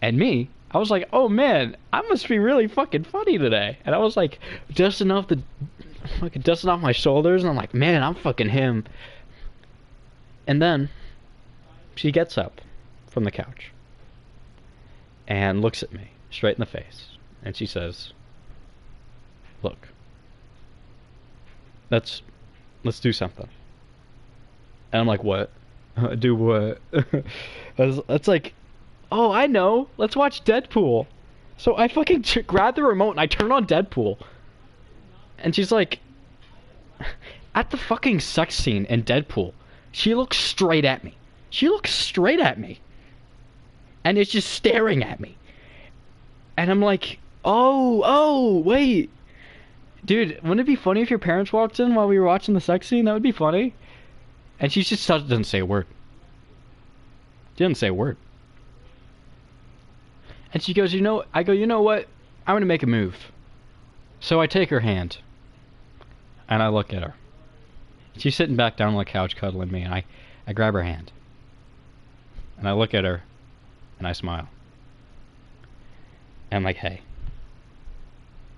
And me, I was like, oh man, I must be really fucking funny today. And I was like, dusting off my shoulders, and I'm like, man, I'm fucking him. And then she gets up from the couch and looks at me straight in the face, and she says, look, let's do something. And I'm like, what? Do what? It's like, oh, I know, let's watch Deadpool. So I fucking grab the remote and I turn on Deadpool. And she's like, at the fucking sex scene in Deadpool, she looks straight at me. She looks straight at me. And it's just staring at me. And I'm like, oh, wait. Dude, wouldn't it be funny if your parents walked in while we were watching the sex scene? That would be funny. And she just doesn't say a word. She didn't say a word. And she goes, I go, you know what? I'm going to make a move. So I take her hand, and I look at her. She's sitting back down on the couch cuddling me, and I grab her hand. And I look at her, and I smile. And I'm like, hey,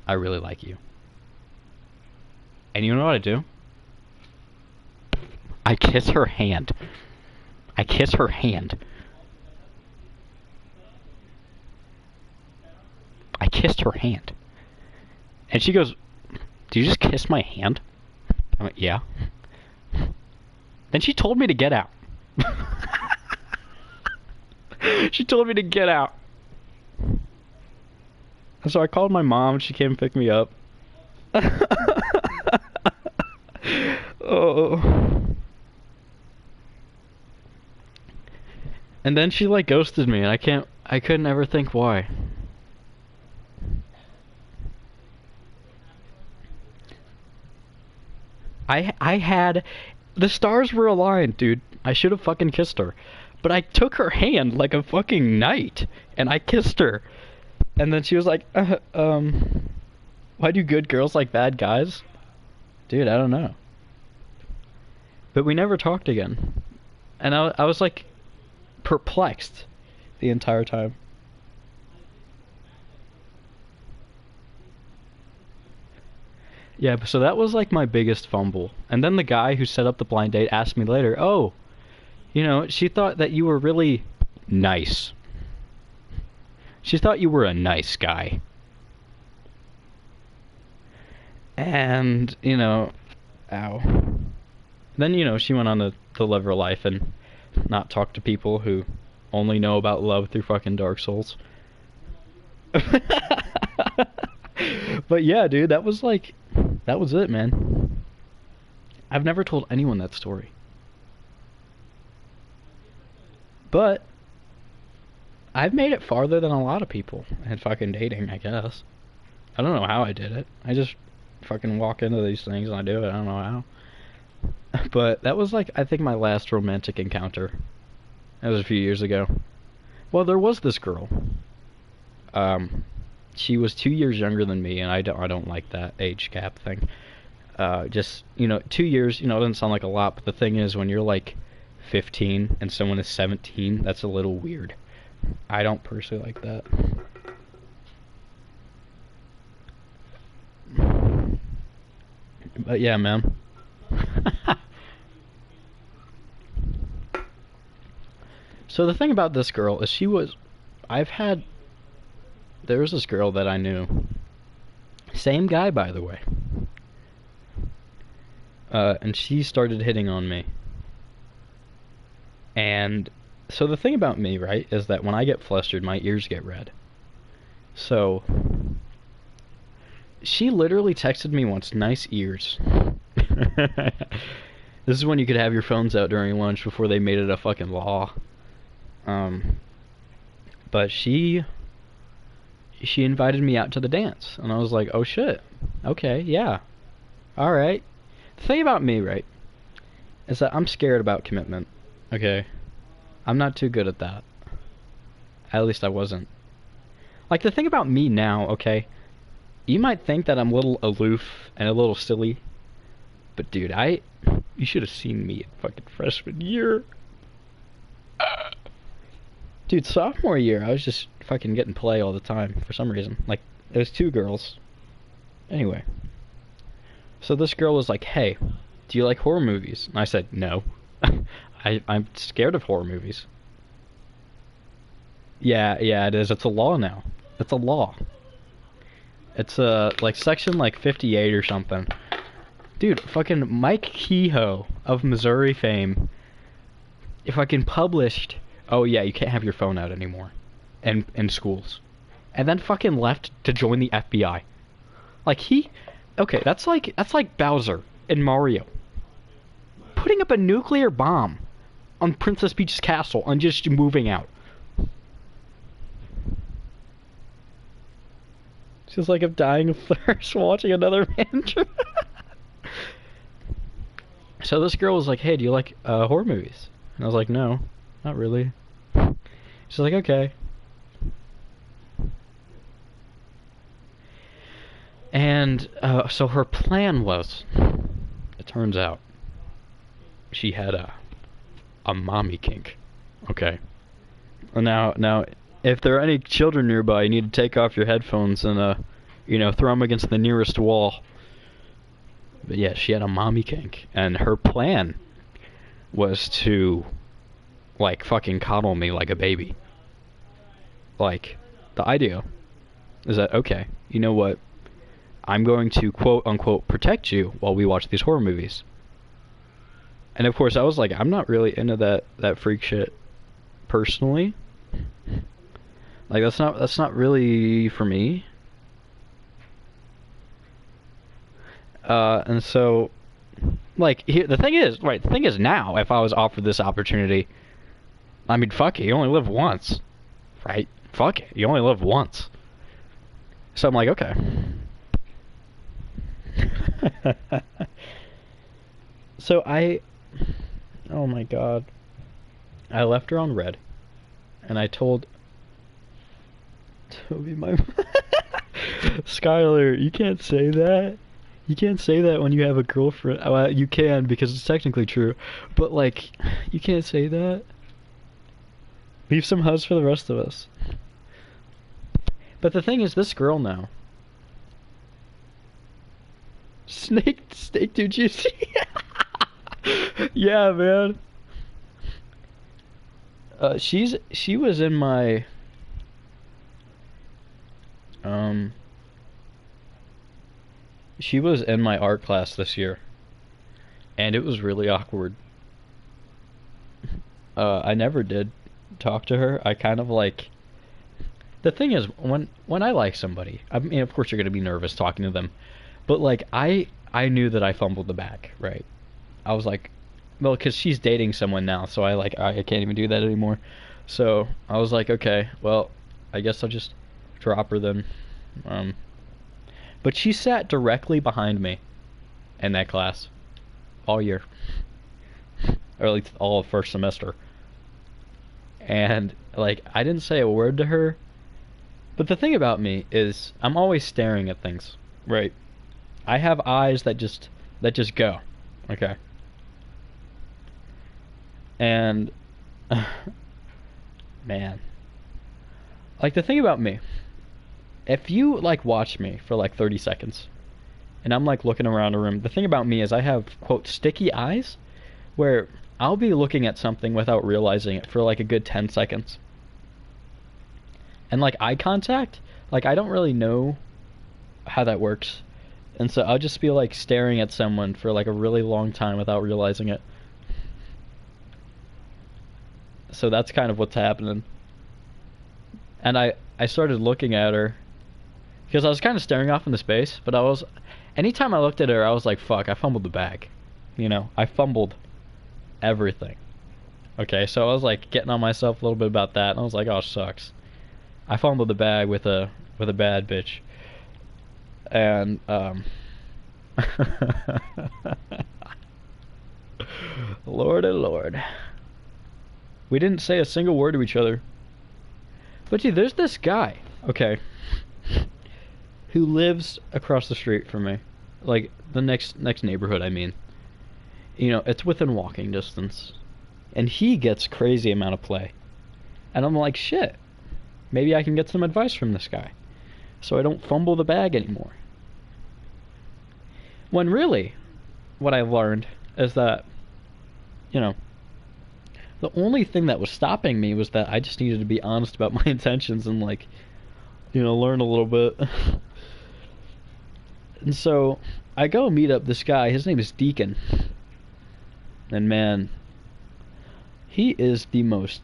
I really like you. And you know what I do? I kiss her hand. I kiss her hand. I kissed her hand. And she goes, "Did you just kiss my hand?" I'm like, "Yeah." Then she told me to get out. She told me to get out. And so I called my mom. She came and picked me up. Oh. And then she like ghosted me, and I couldn't ever think why. I had, the stars were aligned, dude. I should have fucking kissed her. But I took her hand like a fucking knight, and I kissed her. And then she was like, why do good girls like bad guys? Dude, I don't know. But we never talked again. And I was like, perplexed the entire time. Yeah, so that was like my biggest fumble. And then the guy who set up the blind date asked me later, "Oh, you know, she thought that you were really nice. She thought you were a nice guy." And, you know, ow. Then, you know, she went on to live her life and not talk to people who only know about love through fucking Dark Souls. But yeah, dude, that was it, man. I've never told anyone that story. But I've made it farther than a lot of people at fucking dating, I guess. I don't know how I did it. I just fucking walk into these things and I do it. I don't know how. But that was like, I think, my last romantic encounter. That was a few years ago. Well, there was this girl. She was 2 years younger than me, and I don't like that age gap thing. Just, you know, 2 years, you know, it doesn't sound like a lot, but the thing is, when you're like 15 and someone is 17, that's a little weird. I don't personally like that. But yeah, man. So the thing about this girl is there was this girl that I knew. Same guy, by the way. And she started hitting on me. And so the thing about me, right, is that when I get flustered, my ears get red. So she literally texted me once, "Nice ears." This is when you could have your phones out during lunch before they made it a fucking law. But she invited me out to the dance, and I was like, "Oh shit, okay, yeah, all right." The thing about me, right, is that I'm scared about commitment. Okay, I'm not too good at that. At least I wasn't. Like, the thing about me now, okay, you might think that I'm a little aloof and a little silly, but dude, you should have seen me in fucking freshman year. Dude, sophomore year, I was just fucking getting play all the time for some reason. Like, there was 2 girls. Anyway. So this girl was like, "Hey, do you like horror movies?" And I said, "No." I'm scared of horror movies. Yeah, it is. It's a law now. It's a law. It's like section like 58 or something. Dude, fucking Mike Kehoe of Missouri fame, fucking published, "Oh yeah, you can't have your phone out anymore in schools." And then fucking left to join the FBI. Like, okay, that's like Bowser in Mario putting up a nuclear bomb on Princess Peach's castle and just moving out. It's just like I'm dying of thirst watching another man. So this girl was like, "Hey, do you like horror movies?" And I was like, "No, not really." She's like, "Okay." And so her plan was, it turns out, she had a mommy kink. Okay. Now, if there are any children nearby, you need to take off your headphones and throw them against the nearest wall. But yeah, she had a mommy kink, and her plan was to, like, fucking coddle me like a baby. Like, the idea is that, okay, you know what? I'm going to quote-unquote protect you while we watch these horror movies. And of course, I was like, I'm not really into that freak shit personally. Like, that's not really for me. And so, like, the thing is now, if I was offered this opportunity, I mean, fuck it, you only live once, right? Fuck it, you only live once. So I'm like, okay. So oh my god, I left her on red, and I told Toby, Skylar, you can't say that. You can't say that when you have a girlfriend. Well, you can, because it's technically true, but, like, you can't say that. Leave some hugs for the rest of us. But the thing is, this girl now. Steak too juicy. Yeah, man. She was in my she was in my art class this year, and it was really awkward. I never did talk to her. I kind of like. The thing is, when I like somebody, I mean, of course you're gonna be nervous talking to them, but like I knew that I fumbled the bag, right? I was like, well, because she's dating someone now, so I can't even do that anymore. So I was like, okay, well, I guess I'll just drop her then. But she sat directly behind me in that class all year, or at least all of first semester. And like, I didn't say a word to her. But the thing about me is, I'm always staring at things, right? I have eyes that just go, okay? And man, like, the thing about me, if you like watch me for like 30 seconds and I'm like looking around a room, the thing about me is I have quote sticky eyes where I'll be looking at something without realizing it for like a good 10 seconds. And like eye contact, like I don't really know how that works. And so I'll just be like staring at someone for like a really long time without realizing it. So that's kind of what's happening. And I started looking at her because I was kind of staring off into space, but anytime I looked at her, I was like, fuck, I fumbled the bag. You know, I fumbled everything. Okay, so I was like getting on myself a little bit about that, and I was like, oh, shucks. I fumbled the bag with a bad bitch. And Lordy Lord. We didn't say a single word to each other. But gee, there's this guy, okay, who lives across the street from me. Like, the next neighborhood, I mean. You know, it's within walking distance. And he gets crazy amount of play. And I'm like, shit. Maybe I can get some advice from this guy, so I don't fumble the bag anymore. When really, what I've learned is that, you know, the only thing that was stopping me was that I just needed to be honest about my intentions and, like, you know, learn a little bit. And so I go meet up this guy. His name is Deacon. And man, he is the most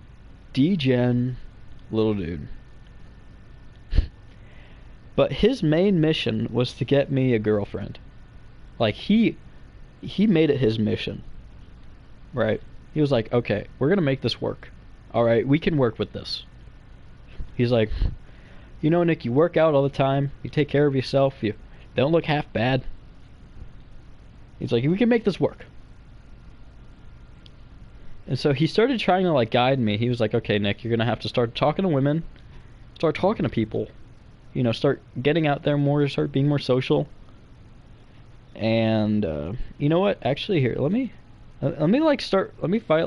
degen little dude. But his main mission was to get me a girlfriend. Like, he made it his mission. Right? He was like, okay, we're gonna make this work. Alright, we can work with this. He's like, you know, Nick, you work out all the time, you take care of yourself, you don't look half bad. He's like, we can make this work. And so he started trying to, like, guide me. He was like, okay, Nick, you're gonna have to start talking to women, start talking to people, you know, start getting out there more, start being more social. And you know what? Actually, here, let me like start. Let me fight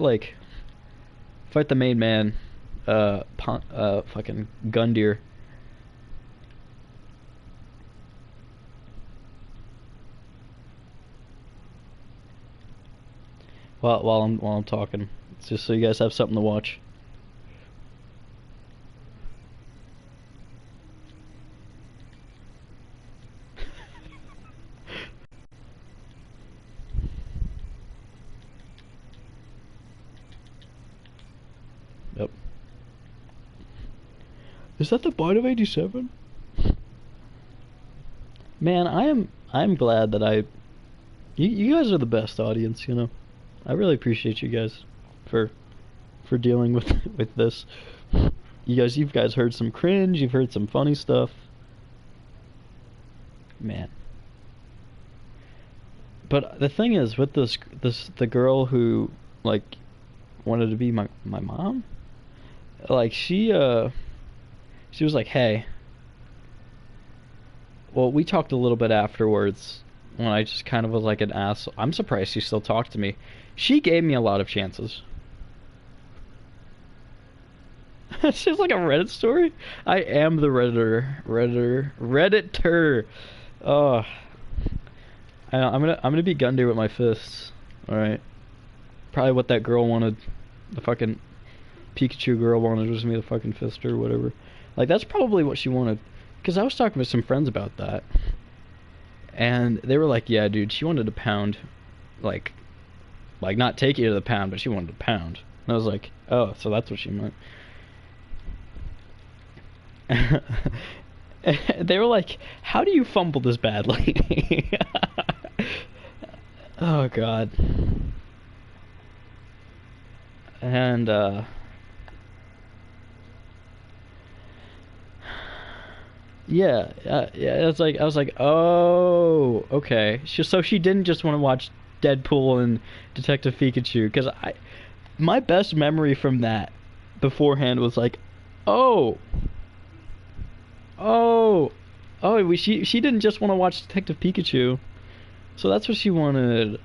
the main man, fucking Gundyr. While I'm talking, it's just so you guys have something to watch. Yep. Is that the Bite of 87? Man, I'm glad that you guys are the best audience, you know. I really appreciate you guys for dealing with with this. You guys heard some cringe, you've heard some funny stuff. Man. But the thing is with the girl who like wanted to be my mom, like she was like, "Hey." Well, we talked a little bit afterwards when I just kind of was like an asshole. I'm surprised she still talked to me. She gave me a lot of chances. It's just like a Reddit story. I am the Redditor. Oh, I'm gonna be Gundy with my fists. All right. Probably what that girl wanted. The fucking Pikachu girl wanted was me the fucking fist or whatever. Like that's probably what she wanted. Because I was talking with some friends about that, and they were like, "Yeah, dude, she wanted to pound, like not take you to the pound, but she wanted to pound." And I was like, "Oh, so that's what she meant." They were like, "How do you fumble this badly?" Oh God. And yeah, it's like I was like, oh, okay. So she didn't just want to watch Deadpool and Detective Pikachu, because my best memory from that beforehand was like, oh, she didn't just want to watch Detective Pikachu, so that's what she wanted.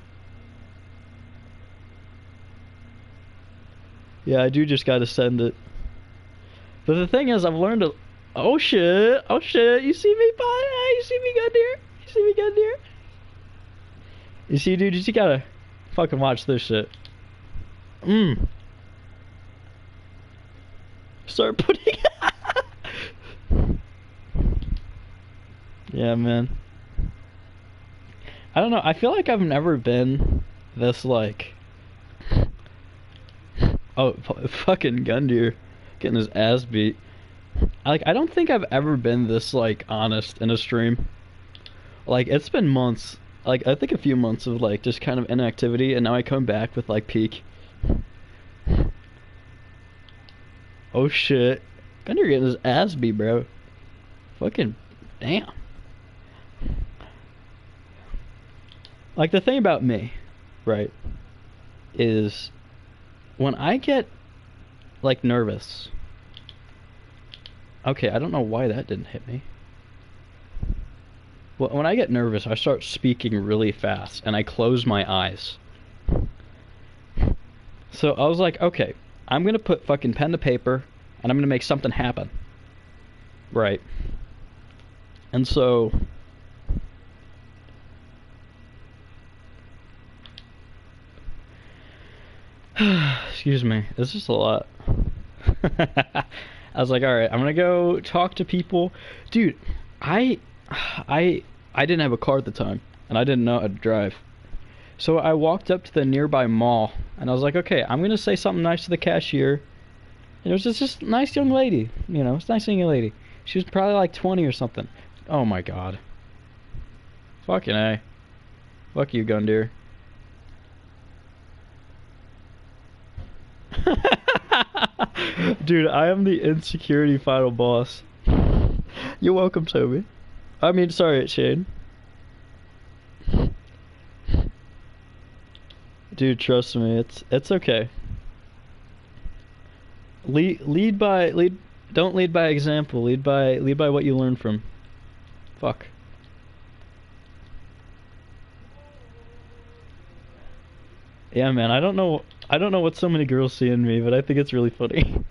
Yeah, I do just gotta send it. But the thing is, I've learned to. Oh shit! Oh shit! You see me, bud? You see me, Gundyr? You see me, Gundyr? You see, dude? You just gotta fucking watch this shit. Start putting. Yeah, man. I don't know. I feel like I've never been this like. Oh, fucking Gundyr getting his ass beat. I don't think I've ever been this like honest in a stream. Like it's been months. Like I think a few months of like just kind of inactivity, and now I come back with like peak. Oh shit. Gundyr getting his ass beat, bro. Fucking damn. Like the thing about me, right, is when I get like nervous. Okay, I don't know why that didn't hit me. Well, when I get nervous, I start speaking really fast and I close my eyes. So I was like, okay, I'm gonna put fucking pen to paper and I'm gonna make something happen. Right. And so excuse me, this is a lot. I was like, all right, I'm gonna go talk to people. Dude, I didn't have a car at the time, and I didn't know how to drive. So I walked up to the nearby mall, and I was like, okay, I'm gonna say something nice to the cashier. And it was just a nice young lady, you know, it's a nice young lady. She was probably like 20 or something. Oh my god. Fucking A. Fuck you, Gundyr. Dude, I am the insecurity final boss. You're welcome, Toby. I mean, sorry, Shane. Dude, trust me, it's okay. Lead by Don't lead by example. Lead by what you learn from. Fuck. Yeah, man. I don't know what so many girls see in me, but I think it's really funny.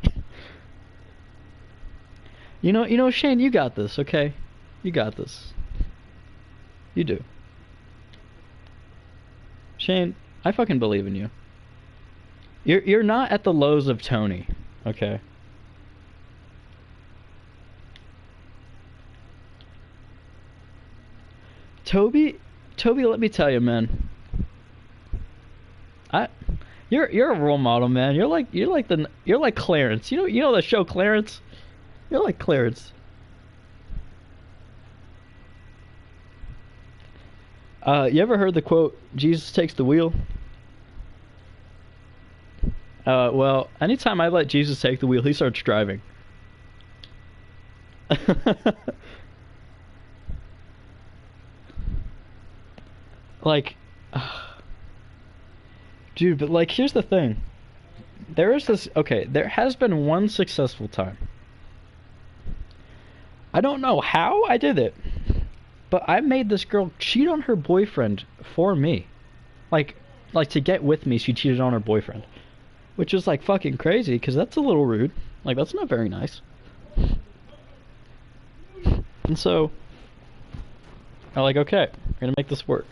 Shane, you got this, okay? You got this. You do. Shane, I fucking believe in you. You're not at the lows of Tony, okay? Toby, let me tell you, man. You're a role model, man. You're like Clarence. You know the show Clarence? You're like Clarence. You ever heard the quote, Jesus takes the wheel? Well, anytime I let Jesus take the wheel, he starts driving. Like, dude, but like, here's the thing. There has been one successful time. I don't know how I did it, but I made this girl cheat on her boyfriend for me. Like to get with me, she cheated on her boyfriend. Which is like fucking crazy, because that's a little rude. Like, that's not very nice. And so, I'm like, okay, we're gonna make this work.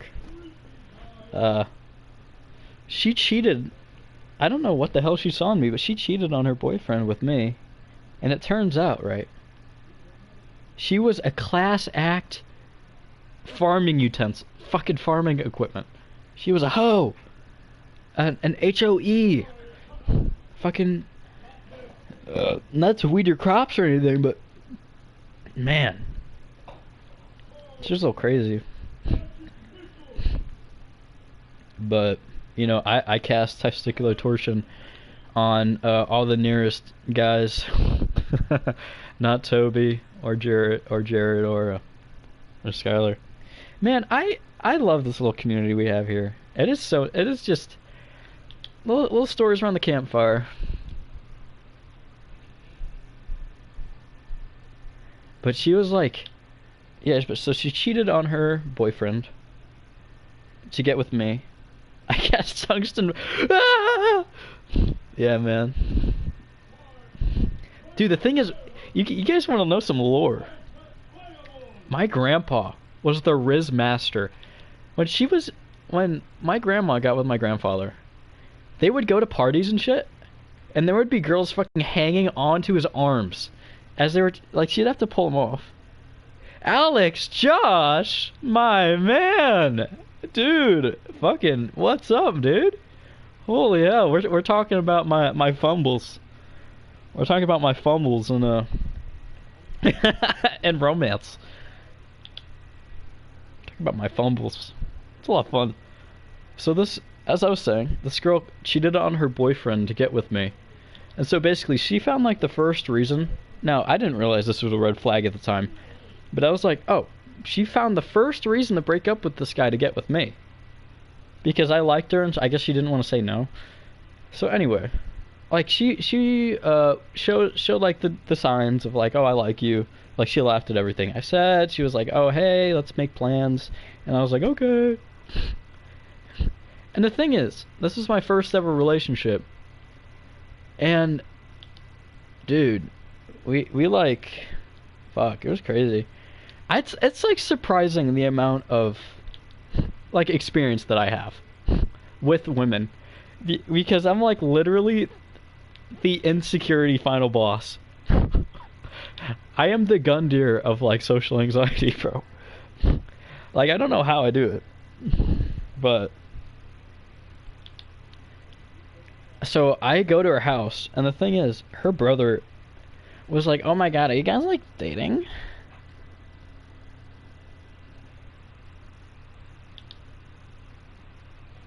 She cheated. I don't know what the hell she saw in me, but she cheated on her boyfriend with me. And it turns out, right, she was a class act farming fucking farming equipment. She was a hoe. An HOE. Fucking, not to weed your crops or anything, but, man. It's just so crazy. But, I cast testicular torsion on all the nearest guys. Not Toby or Jared or Skylar. Man, I love this little community we have here. It is just little stories around the campfire. But she was like, yeah, so she cheated on her boyfriend to get with me. I cast tungsten. Ah! Yeah, man. Dude, the thing is, you guys want to know some lore? My grandpa was the Riz master. When my grandma got with my grandfather, they would go to parties and shit, and there would be girls fucking hanging onto his arms as they were, like, she'd have to pull them off. Alex, Josh, my man, dude, fucking, what's up, dude? Holy hell, we're talking about my fumbles. We're talking about my fumbles and and romance. Talking about my fumbles. It's a lot of fun. So this, as I was saying, this girl cheated on her boyfriend to get with me. And so basically she found like the first reason. Now, I didn't realize this was a red flag at the time. But I was like, oh, she found the first reason to break up with this guy to get with me. Because I liked her and I guess she didn't want to say no. So anyway, like she showed like the signs of like, oh, I like you. Like she laughed at everything I said. She was like, oh, hey, let's make plans. And I was like, okay. And the thing is, this is my first ever relationship. And dude, we like, fuck, it was crazy. It's like surprising the amount of like experience that I have with women, because I'm like literally the insecurity final boss. I am the Gundyr of like social anxiety, bro. Like I don't know how I do it, but so I go to her house, and the thing is, her brother was like, "Oh my god, are you guys like dating?"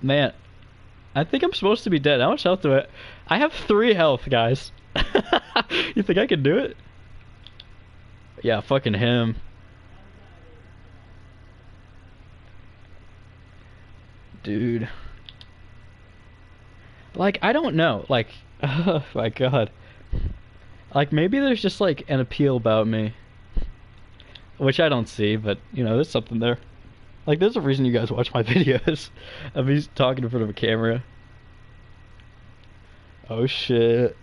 Man, I think I'm supposed to be dead. How much health do I have 3 health, guys. You think I can do it? Yeah, fucking him. Dude. Like, I don't know. Like, oh my god. Like, maybe there's just, like, an appeal about me. Which I don't see, but, you know, there's something there. Like, there's a reason you guys watch my videos of me talking in front of a camera. Oh, shit.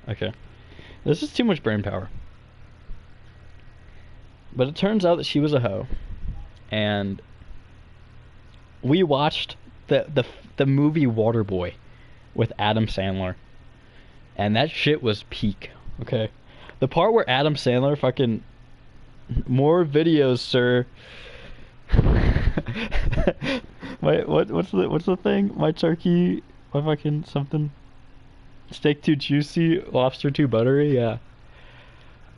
Okay. This is too much brain power. But it turns out that she was a hoe. And we watched the movie Waterboy with Adam Sandler. And that shit was peak. Okay. The part where Adam Sandler fucking more videos, sir. What's the thing? My turkey, my fucking something. Steak too juicy, lobster too buttery. Yeah.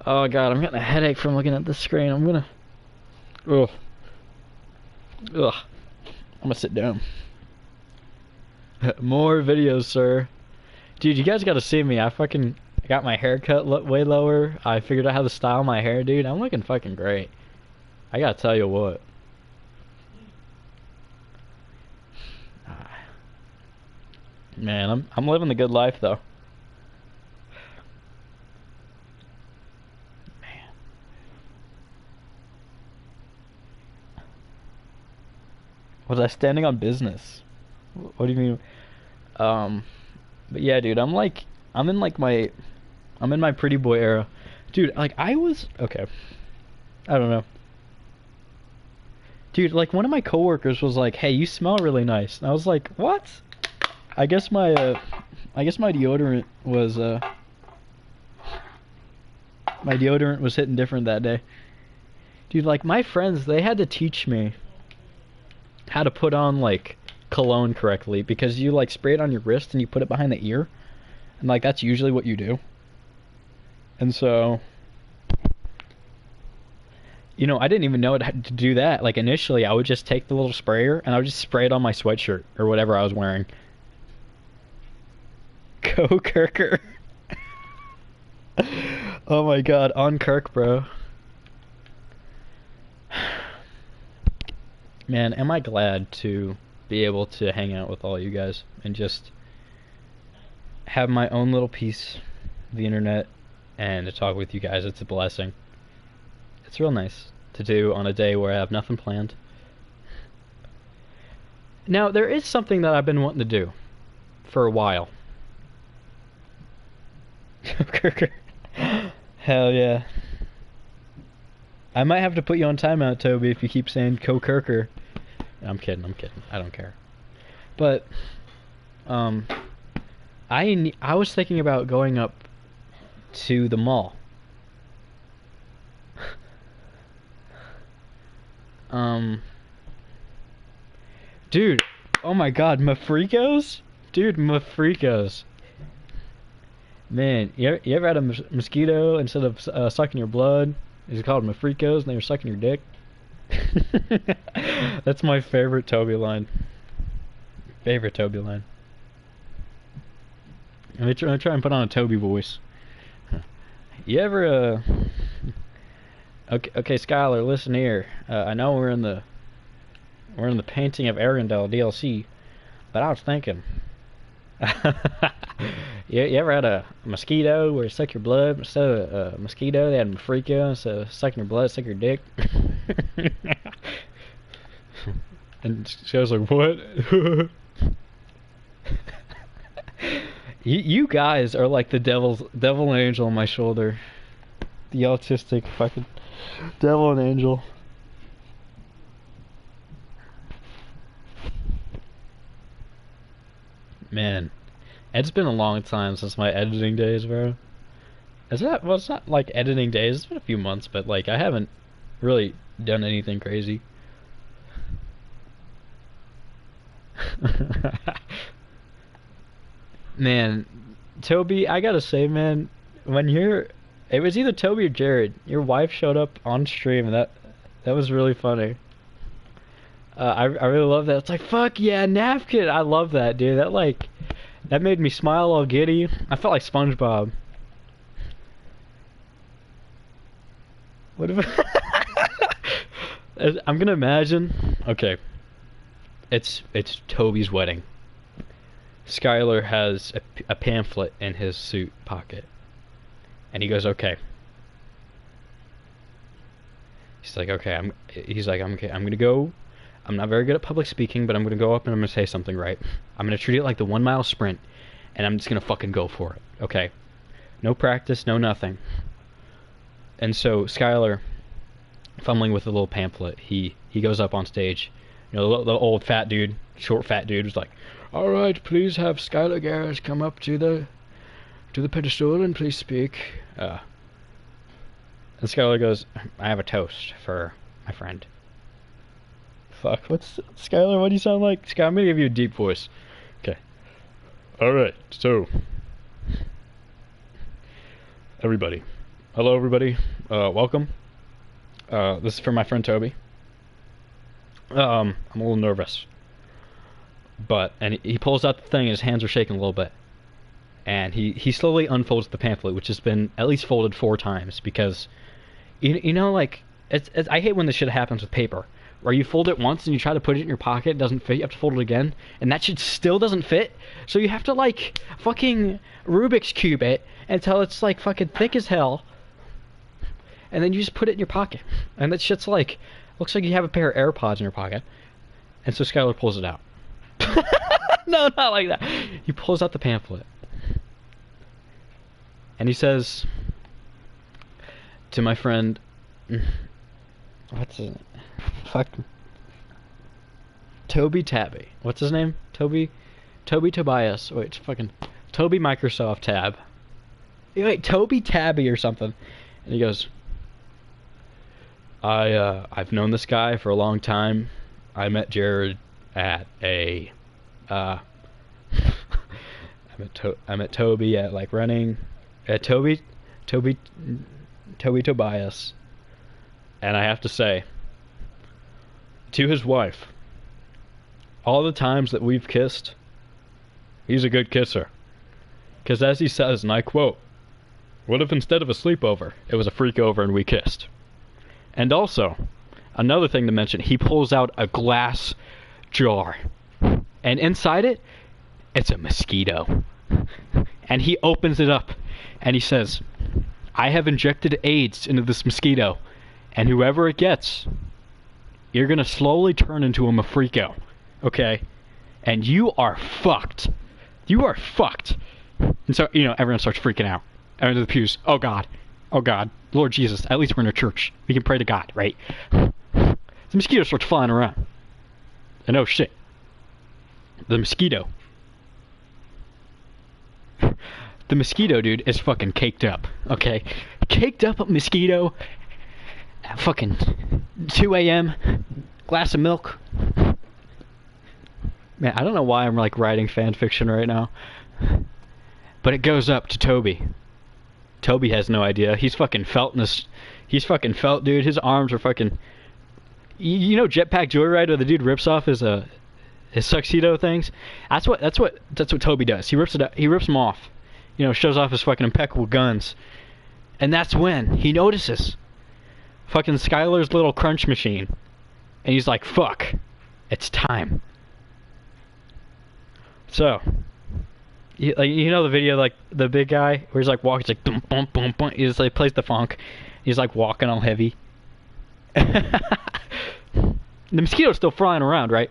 Oh god, I'm getting a headache from looking at the screen. I'm gonna. Ugh. Ugh. I'm gonna sit down. More videos, sir. Dude, you guys gotta see me. I got my hair cut way lower. I figured out how to style my hair, dude. I'm looking fucking great. I gotta tell you what. Man, I'm living the good life though. Man. Was I standing on business? What do you mean? But yeah, dude, I'm in my pretty boy era. Dude, like okay. I don't know. Dude, like one of my coworkers was like, "Hey, you smell really nice." And I was like, "What?" I guess my deodorant was hitting different that day. Dude, like my friends, they had to teach me how to put on like cologne correctly because you like spray it on your wrist and you put it behind the ear. And like that's usually what you do. And so you know, I didn't even know how to do that. Like initially, I would just take the little sprayer and I would just spray it on my sweatshirt or whatever I was wearing. Go Kirker. Oh my god, on Kirk, bro. Man, am I glad to be able to hang out with all you guys and just have my own little piece of the internet and to talk with you guys. It's a blessing. It's real nice to do on a day where I have nothing planned. Now, there is something that I've been wanting to do for a while. Hell yeah. I might have to put you on timeout, Toby, if you keep saying Co-Kirker. I'm kidding. I don't care. But, I was thinking about going up to the mall. Dude, oh my god, Mafrikos? Dude, Mafrikos. Man, you ever had a mosquito instead of sucking your blood? Is it called Mafrikos and they were sucking your dick? That's my favorite Toby line. Favorite Toby line. Let me try and put on a Toby voice. You ever, Okay, Skylar, listen here. I know we're in the painting of Arendelle DLC, but I was thinking, you ever had a mosquito where it suck your blood instead of a mosquito? They had Mafriko instead of sucking your blood, suck your dick. And she was like, "What?" You guys are like the devil and angel on my shoulder. The autistic fucking devil and angel. Man, it's been a long time since my editing days, bro. Well, it's not like editing days. It's been a few months, but like I haven't really done anything crazy. Man, Toby, I gotta say, man, it was either Toby or Jared. Your wife showed up on stream, and that was really funny. I really love that. It's like, fuck yeah, napkin. I love that, dude. That made me smile all giddy. I felt like SpongeBob. What if I'm gonna imagine. Okay. It's Toby's wedding. Skylar has a pamphlet in his suit pocket. And he goes, okay. He's like, okay, I'm gonna go. I'm not very good at public speaking, but I'm gonna go up and I'm gonna say something right. I'm gonna treat it like the 1 mile sprint, and I'm just gonna fucking go for it, okay? No practice, no nothing. And so Skylar, fumbling with a little pamphlet, he goes up on stage. You know, the old fat dude, short fat dude, was like, all right, please have Skylar Garris come up to the pedestal and please speak. And Skylar goes, I have a toast for my friend. Fuck, Skylar, what do you sound like? Skylar, I'm gonna give you a deep voice. Okay. Alright, so everybody. Hello everybody. Welcome. This is for my friend Toby. I'm a little nervous. And he pulls out the thing and his hands are shaking a little bit. And he slowly unfolds the pamphlet, which has been at least folded 4 times, because you know, like, I hate when this shit happens with paper, where you fold it once and you try to put it in your pocket, it doesn't fit, you have to fold it again, and that shit still doesn't fit, so you have to, like, fucking Rubik's Cube it until it's, like, fucking thick as hell, and then you just put it in your pocket, and that shit's, like, looks like you have a pair of AirPods in your pocket, and so Skylar pulls it out. No, not like that. He pulls out the pamphlet, and he says to my friend, what's his name? Fuck. Toby Tabby. What's his name? Toby Tobias. Wait, it's fucking Toby Microsoft Tab. Wait, Toby Tabby or something. And he goes, I've known this guy for a long time. I met Jared at a I met Toby at, like, running at Toby Tobias, and I have to say, to his wife, all the times that we've kissed, he's a good kisser. Because as he says, and I quote, what if instead of a sleepover, it was a freakover and we kissed? And also, another thing to mention, he pulls out a glass jar, and inside it, it's a mosquito. And he opens it up, and he says, I have injected AIDS into this mosquito, and whoever it gets, you're gonna slowly turn into a mafrico, okay? And you are fucked. You are fucked. And so, you know, everyone starts freaking out. Everyone to the pews. Oh God. Oh God. Lord Jesus. At least we're in a church. We can pray to God, right? The mosquito starts flying around. And oh shit. The mosquito. The mosquito, dude, is fucking caked up, okay? Caked up mosquito at fucking 2 a.m. Glass of milk. Man, I don't know why I'm, like, writing fan fiction right now. But it goes up to Toby. Toby has no idea. He's fucking felt in this. He's fucking felt, dude. His arms are fucking. You know, Jetpack Joyride, where the dude rips off his tuxedo things. That's what Toby does. He rips it. He rips them off. You know, shows off his fucking impeccable guns. And that's when he notices fucking Skylar's little crunch machine, and he's like, "Fuck, it's time." So. You know the video, like, the big guy, where he's, like, walking, he's like, boom, boom, boom, boom. He just, like, plays the funk. He's, like, walking all heavy. The mosquito's still flying around, right?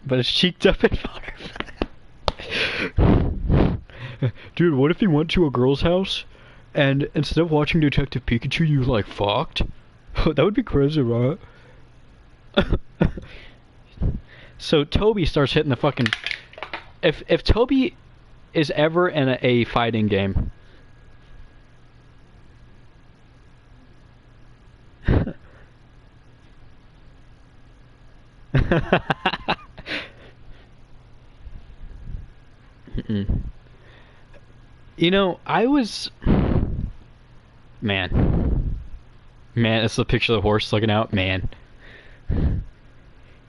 But it's cheeked up and fire. Dude, what if you went to a girl's house, and instead of watching Detective Pikachu, you, like, fucked? That would be crazy, right? So Toby starts hitting the fucking. If Toby is ever in a fighting game, you know, I was. Man, it's the picture of the horse looking out. Man.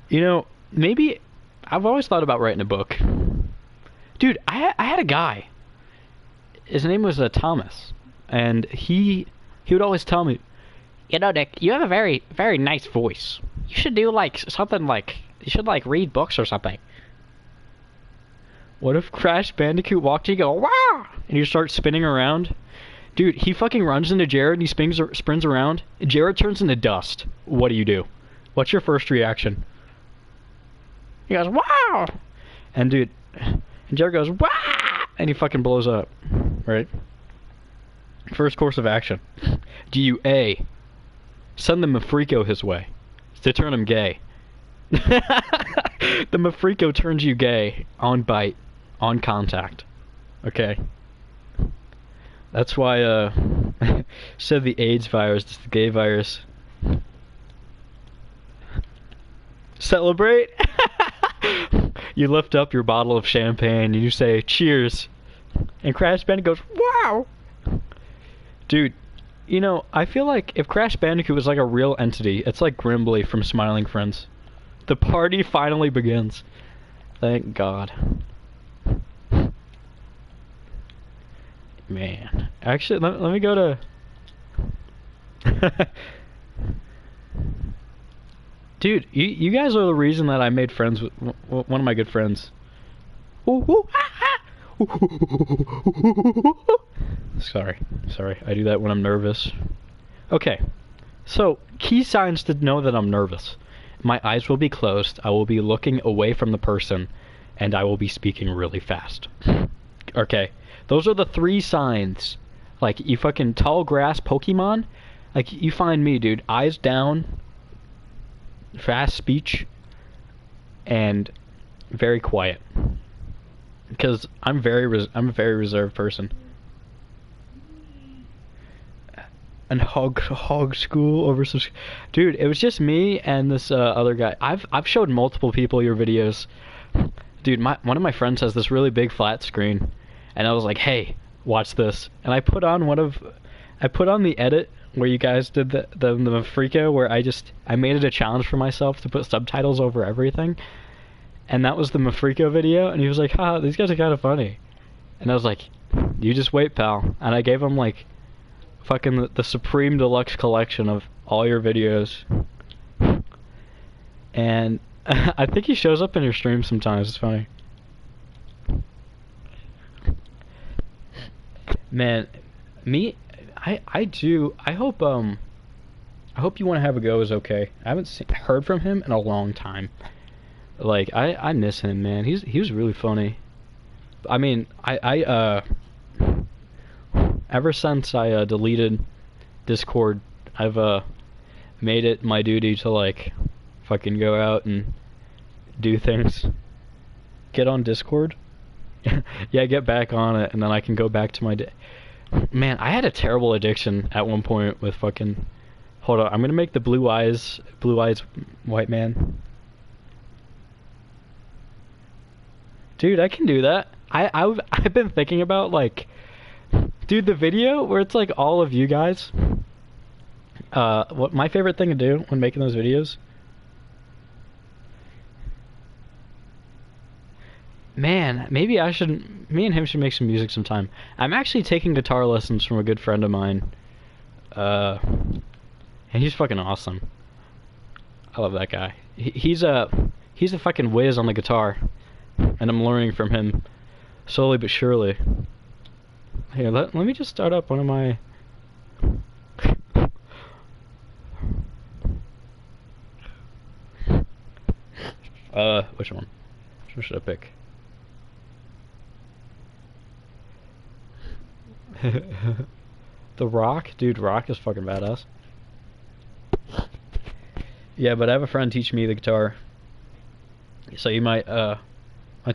You know, maybe I've always thought about writing a book. Dude, I had a guy. His name was Thomas, and he would always tell me, You know, Nick, you have a very, very nice voice. You should do, like, something like... You should, like, read books or something. What if Crash Bandicoot walked to you and go, wow! And you start spinning around? Dude, he fucking runs into Jared and he spins around. Jared turns into dust. What do? What's your first reaction? He goes, wow! And dude, Jared goes, wow! And he fucking blows up. Right? First course of action. Do you A, send the Mafrico his way to turn him gay? The Mafrico turns you gay on bite, on contact. Okay? That's why, said the AIDS virus is the gay virus. Celebrate! You lift up your bottle of champagne and you say, cheers. And Crash Bandicoot goes, wow! Dude, you know, I feel like if Crash Bandicoot was like a real entity, it's like Grimbley from Smiling Friends. The party finally begins. Thank God. Man. Actually, let me go to... Dude, you guys are the reason that I made friends with one of my good friends. Sorry, I do that when I'm nervous. Okay, so key signs to know that I'm nervous. My eyes will be closed, I will be looking away from the person, and I will be speaking really fast. Okay, those are the 3 signs. Like, you fucking tall grass Pokemon, like, you find me, dude, eyes down, fast speech, and very quiet. Because I'm a very reserved person. And hog school over some... Dude, it was just me and this other guy. I've showed multiple people your videos. Dude, one of my friends has this really big flat screen, and I was like, hey, watch this. And I put on the edit where you guys did the Freako, where I made it a challenge for myself to put subtitles over everything. And that was the Mafrico video, and he was like, haha, these guys are kind of funny. And I was like, you just wait, pal. And I gave him, like, fucking the Supreme Deluxe collection of all your videos. And I think he shows up in your stream sometimes, it's funny. Man, I hope you want to have a go is okay. I haven't heard from him in a long time. Like, I miss him, man. He was really funny. I mean, ever since I deleted Discord, I've made it my duty to, like, fucking go out and do things. Get on Discord? Yeah, get back on it, and then I can go back to my day. Man, I had a terrible addiction at one point with fucking... Hold on, I'm gonna make the blue eyes white man. Dude, I can do that. I've been thinking about, like... Dude, the video where it's like all of you guys... what my favorite thing to do when making those videos... Man, maybe me and him should make some music sometime. I'm actually taking guitar lessons from a good friend of mine. And he's fucking awesome. I love that guy. He's a fucking whiz on the guitar. And I'm learning from him slowly but surely. Here, let me just start up one of my... which one? Which one should I pick? The Rock? Dude, Rock is fucking badass. Yeah, but I have a friend teach me the guitar. So you might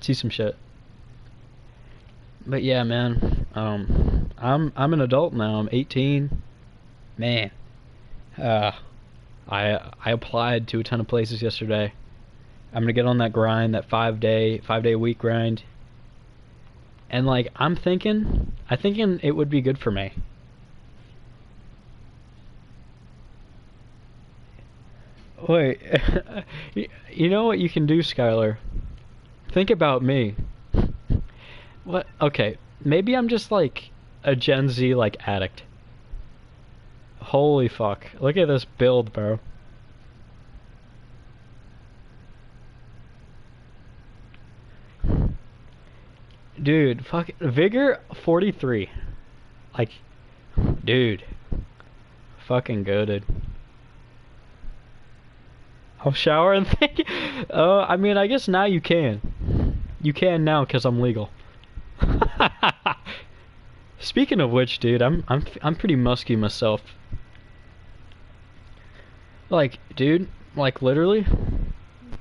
see some shit. But yeah, man. I'm an adult now. I'm 18. Man. I applied to a ton of places yesterday. I'm gonna get on that grind, that 5-day week grind. And like, I'm thinking it would be good for me. Wait, you know what you can do, Skylar? Think about me. What? Okay, maybe I'm just like a Gen Z like addict. Holy fuck. Look at this build, bro. Dude, fuck. Vigor 43. Like, dude. Fucking goated. I'll shower and think. I mean, I guess now you can. You can now because I'm legal. Speaking of which, dude, I'm pretty musky myself. Like, dude, like literally.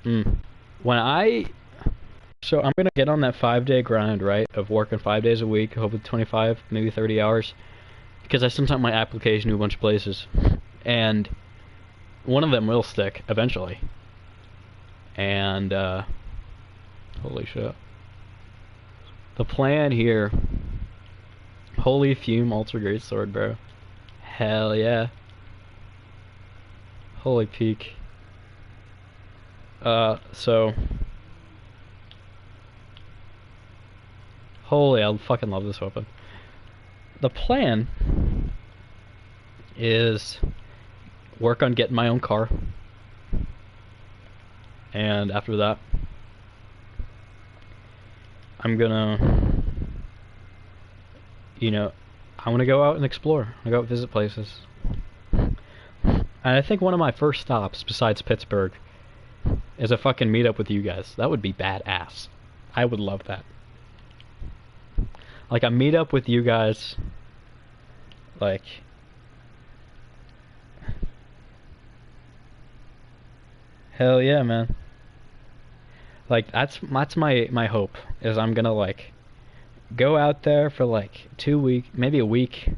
When so I'm gonna get on that 5-day grind, right? Of working 5 days a week, hopefully 25, maybe 30 hours, because I sent out my application to a bunch of places, and one of them will stick eventually. And holy shit. The plan here. Holy fume, ultra great sword, bro. Hell yeah. Holy peak. So. Holy, I fucking love this weapon. The plan is work on getting my own car. And after that, I'm gonna, you know, I want to go out and explore. I go out and visit places. And I think one of my first stops, besides Pittsburgh, is a fucking meetup with you guys. That would be badass. I would love that. Like a meetup with you guys. Like, hell yeah, man. Like that's my hope, is I'm gonna like go out there for like 2 weeks, maybe a week,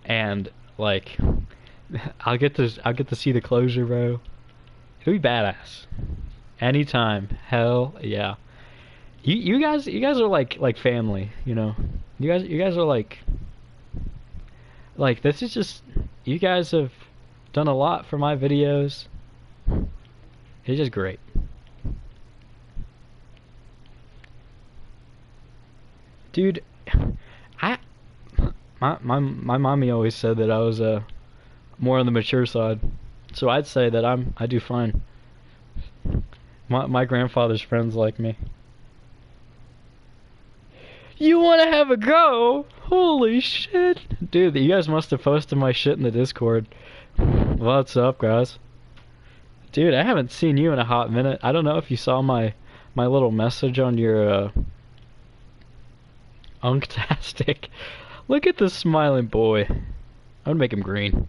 and like I'll get to see the closure, bro. It'll be badass. Anytime. Hell yeah. You guys are like family, you know. You guys are like this is just, you guys have done a lot for my videos. It's just great. Dude, my mommy always said that I was more on the mature side, so I'd say that I do fine. My grandfather's friends like me. You wanna have a go? Holy shit, dude! You guys must have posted my shit in the Discord. What's up, guys? Dude, I haven't seen you in a hot minute. I don't know if you saw my little message on your Unktastic. Look at this smiling boy. I would make him green.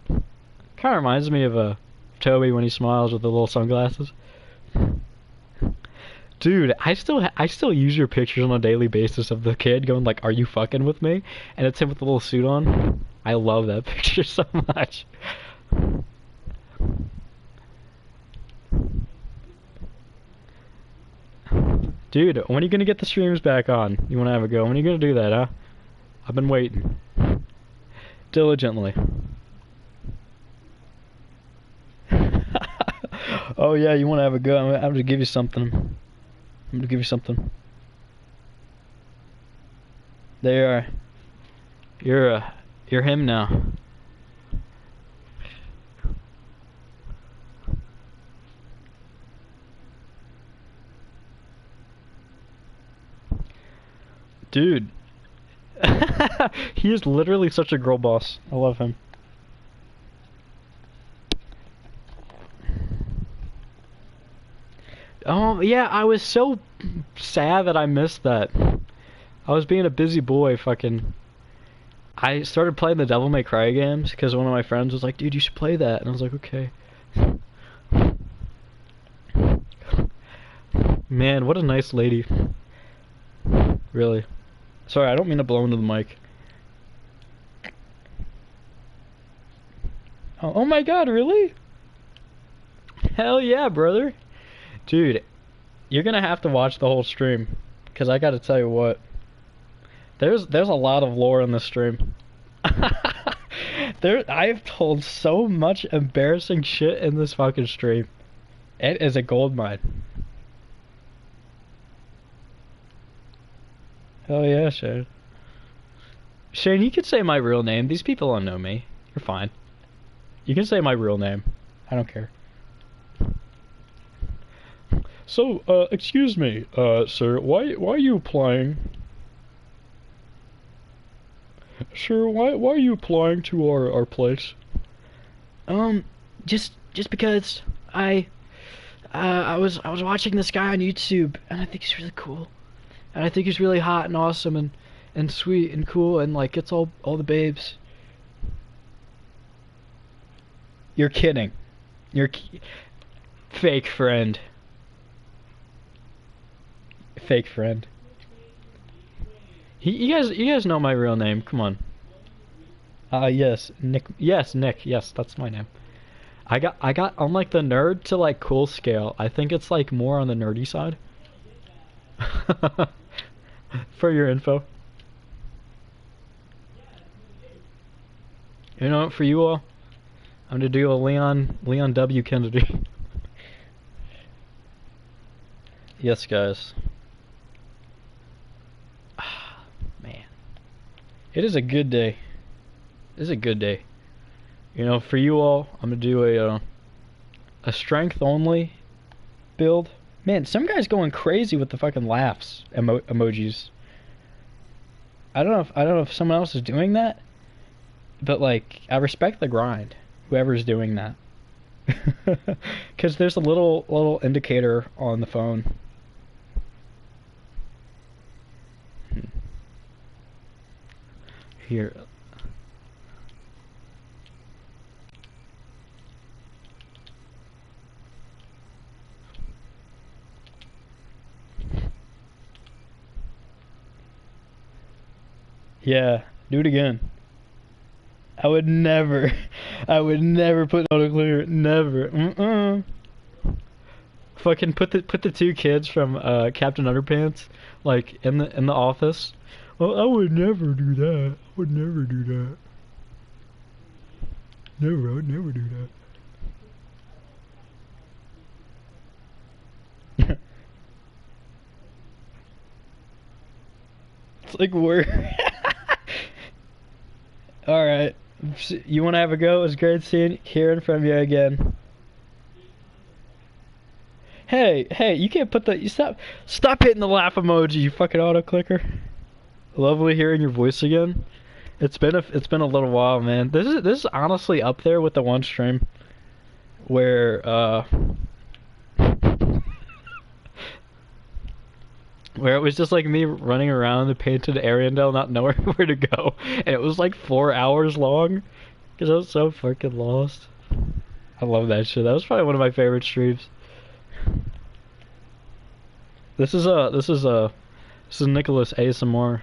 Kind of reminds me of Toby when he smiles with the little sunglasses. Dude, I still use your pictures on a daily basis of the kid going like, "Are you fucking with me?" And it's him with the little suit on. I love that picture so much. Dude, when are you gonna get the streams back on? You wanna have a go? When are you gonna do that, huh? I've been waiting. Diligently. Oh yeah, you wanna have a go? I'm gonna give you something. I'm gonna give you something. There you are. You're him now. Dude. He is literally such a girl boss. I love him. Oh, yeah, I was so sad that I missed that. I was being a busy boy, fucking. I started playing the Devil May Cry games because one of my friends was like, "Dude, you should play that." And I was like, "Okay." Man, what a nice lady. Really. Sorry, I don't mean to blow into the mic. Oh my god, really? Hell yeah, brother. Dude, you're gonna have to watch the whole stream, because I gotta tell you what. There's a lot of lore in this stream. I've told so much embarrassing shit in this fucking stream. It is a gold mine. Hell yeah, Shane. Shane, you can say my real name. These people don't know me. You're fine. You can say my real name. I don't care. So, excuse me, sir, why are you applying? Sir, why are you applying to our place? Just because I was watching this guy on YouTube, and I think he's really cool, and I think he's really hot and awesome and sweet and cool, and like gets all the babes. You're kidding. Fake friend. Fake friend. You guys know my real name. Come on. Yes, Nick. Yes, Nick. Yes, that's my name. I got on like the nerd to like cool scale. I think it's like more on the nerdy side. For your info. You know, for you all, I'm gonna do a Leon W. Kennedy. Yes, guys. Man, it is a good day. It is a good day. You know, for you all, I'm gonna do a strength only build. Man, some guy's going crazy with the fucking laughs emojis. I don't know if someone else is doing that, but like I respect the grind. Whoever's doing that, because there's a little indicator on the phone. Here. Yeah, do it again. I would never put auto clear. Never. Fucking put the two kids from Captain Underpants like in the office. Well, I would never do that. I would never do that. Never, I would never do that. It's like we're Alright. You wanna have a go? It was great hearing from you again. Hey, you can't put the stop hitting the laugh emoji, you fucking auto clicker. Lovely hearing your voice again. It's been a little while, man. This is honestly up there with the one stream where where it was just like me running around the painted Ariandel not knowing where to go, and it was like 4 hours long because I was so fucking lost. I love that shit. That was probably one of my favorite streams. This is Nicholas ASMR.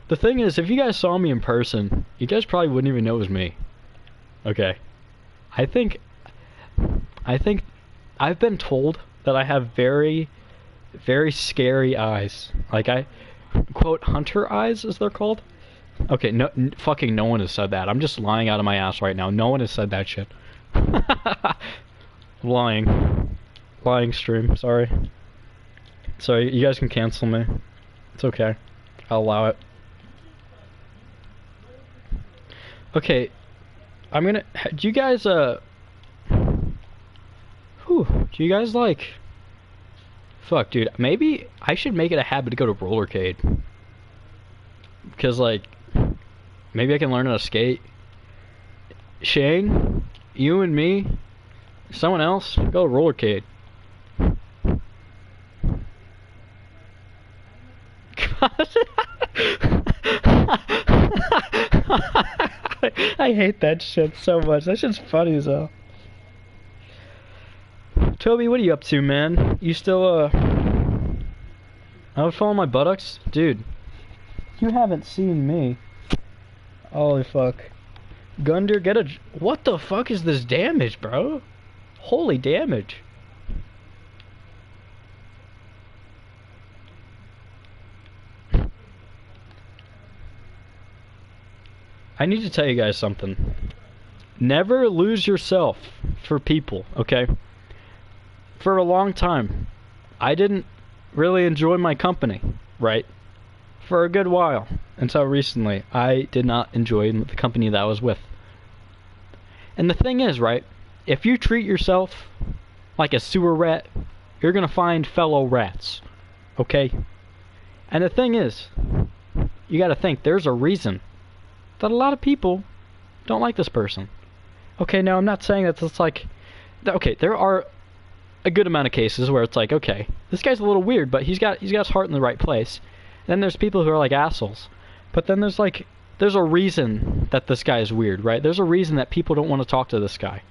The thing is, if you guys saw me in person, you guys probably wouldn't even know it was me. Okay. I think I've been told that I have very, very scary eyes. Like quote, hunter eyes, as they're called. Okay, fucking no one has said that. I'm just lying out of my ass right now. No one has said that shit. Lying stream, sorry. Sorry, you guys can cancel me. It's okay. I'll allow it. Okay, I'm gonna. Do you guys do you guys like? Fuck, dude. Maybe I should make it a habit to go to rollercade. Because like, maybe I can learn how to skate. Shane, you and me, someone else, go rollercade. I hate that shit so much. That shit's funny as hell. Toby, what are you up to, man? You still, I would follow my buttocks? Dude, you haven't seen me. Holy fuck. Gunder, get a... What the fuck is this damage, bro? Holy damage. I need to tell you guys something. Never lose yourself for people, okay? For a long time, I didn't really enjoy my company, right? for a good while, until recently, I did not enjoy the company that I was with. And the thing is, right, if you treat yourself like a sewer rat, you're gonna find fellow rats, okay? And the thing is, you gotta think, there's a reason that a lot of people don't like this person. Okay, now I'm not saying that it's like, okay, there are a good amount of cases where it's like, okay, this guy's a little weird, but he's got his heart in the right place. Then there's people who are like assholes. But then there's a reason that this guy is weird, right? There's a reason that people don't want to talk to this guy.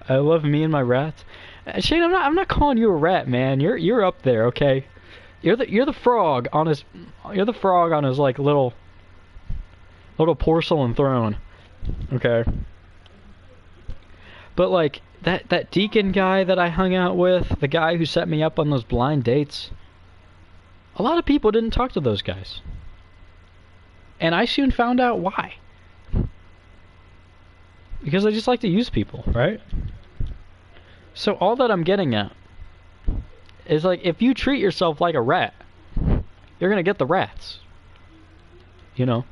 I love me and my rats. Shane, I'm not calling you a rat, man. You're up there, okay? You're the frog on his like little porcelain throne. Okay. But like that deacon guy that I hung out with, the guy who set me up on those blind dates, a lot of people didn't talk to those guys. And I soon found out why. Because I just like to use people, right? So all that I'm getting at is like, if you treat yourself like a rat, you're gonna get the rats. You know?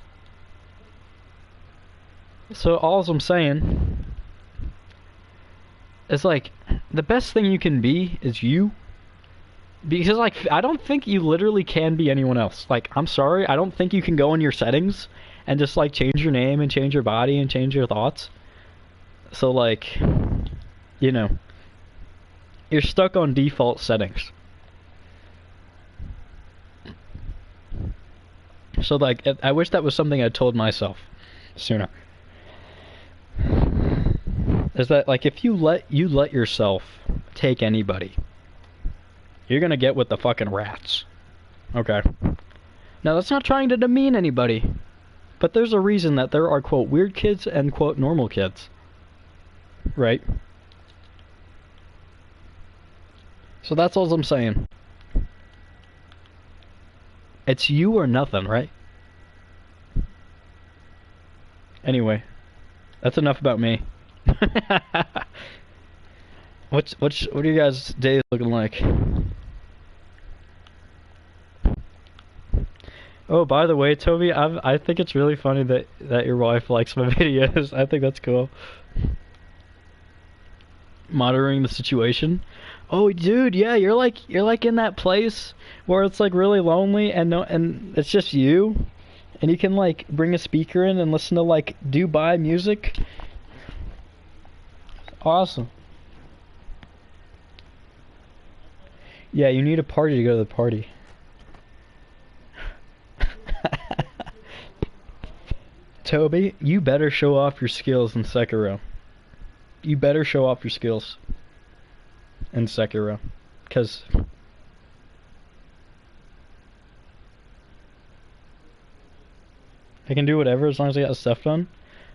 So all I'm saying is like, the best thing you can be is you. Because like, I don't think you literally can be anyone else. Like, I'm sorry, I don't think you can go in your settings and just like change your name and change your body and change your thoughts. So like, you know, you're stuck on default settings. So like, I wish that was something I told myself sooner. Is that like, if you let yourself take anybody, you're gonna get with the fucking rats. Okay. Now that's not trying to demean anybody, but there's a reason that there are quote weird kids and quote normal kids. Right? So that's all I'm saying. It's you or nothing, right? Anyway, that's enough about me. What are you guys' days looking like? Oh, by the way, Toby, I think it's really funny that your wife likes my videos. I think that's cool. Monitoring the situation. Oh, dude, yeah, you're like in that place where it's like really lonely and it's just you, and you can like bring a speaker in and listen to like Dubai music. Awesome. Yeah, you need a party to go to the party. Toby, you better show off your skills in Sekiro. You better show off your skills in Sekiro, because I can do whatever as long as I got stuff done.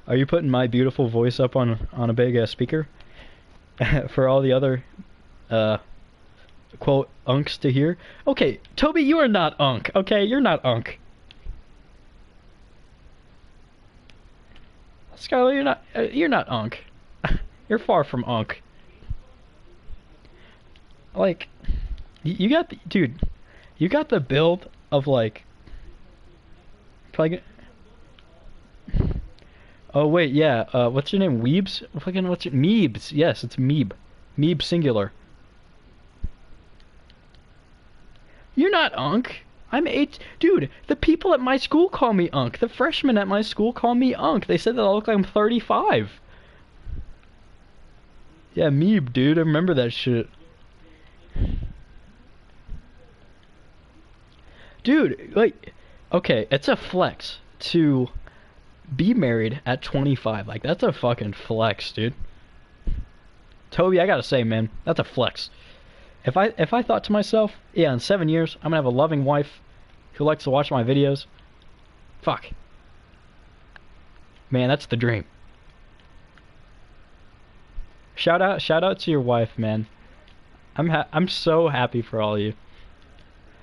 Are you putting my beautiful voice up on a big speaker for all the other quote unks to hear? Okay, Toby, you are not unk. Okay, you're not unk. Skylar, you're not unk. You're far from unk. Like, you got the, dude, you got the build of like, probably. Oh wait, yeah. What's your name? Weebs? Fucking what's your Meebs? Yes, it's Meeb. Meeb singular. You're not unk. I'm 8. Dude, the people at my school call me unk. The freshmen at my school call me unk. They said that I look like I'm 35. Yeah, Meeb, dude. I remember that shit. Dude, like, okay, it's a flex to be married at 25. Like, that's a fucking flex, dude. Toby, I gotta say, man, that's a flex. If I thought to myself, yeah, in 7 years, I'm gonna have a loving wife who likes to watch my videos, fuck. Man, that's the dream. Shout out to your wife, man. I'm so happy for all of you.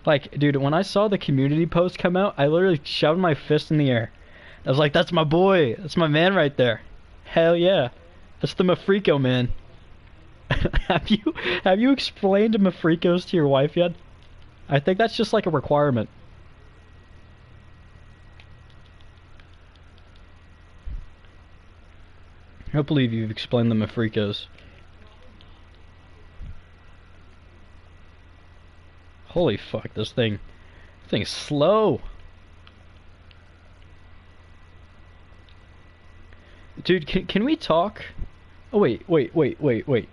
Like, dude, when I saw the community post come out, I literally shoved my fist in the air. I was like, that's my boy. That's my man right there. Hell yeah. That's the Mafrico man. Have you explained Mafricos to your wife yet? I think that's just like a requirement. I believe you've explained them at Fricos. Holy fuck, this thing's slow. Dude, can we talk? Oh wait.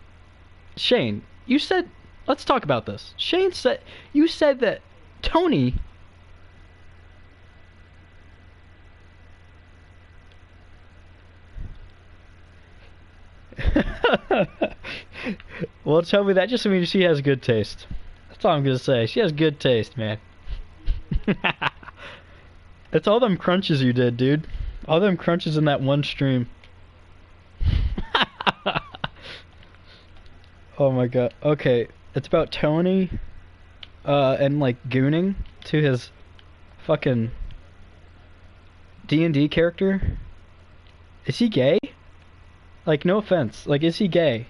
Shane, you said, let's talk about this. Shane said, you said that Tony well, tell me that just means she has good taste. That's all I'm gonna say. She has good taste, man. It's all them crunches you did, dude. All them crunches in that one stream. Oh my god. Okay, it's about Tony, and like gooning to his fucking D&D character. Is he gay? Like, no offense. Like, is he gay?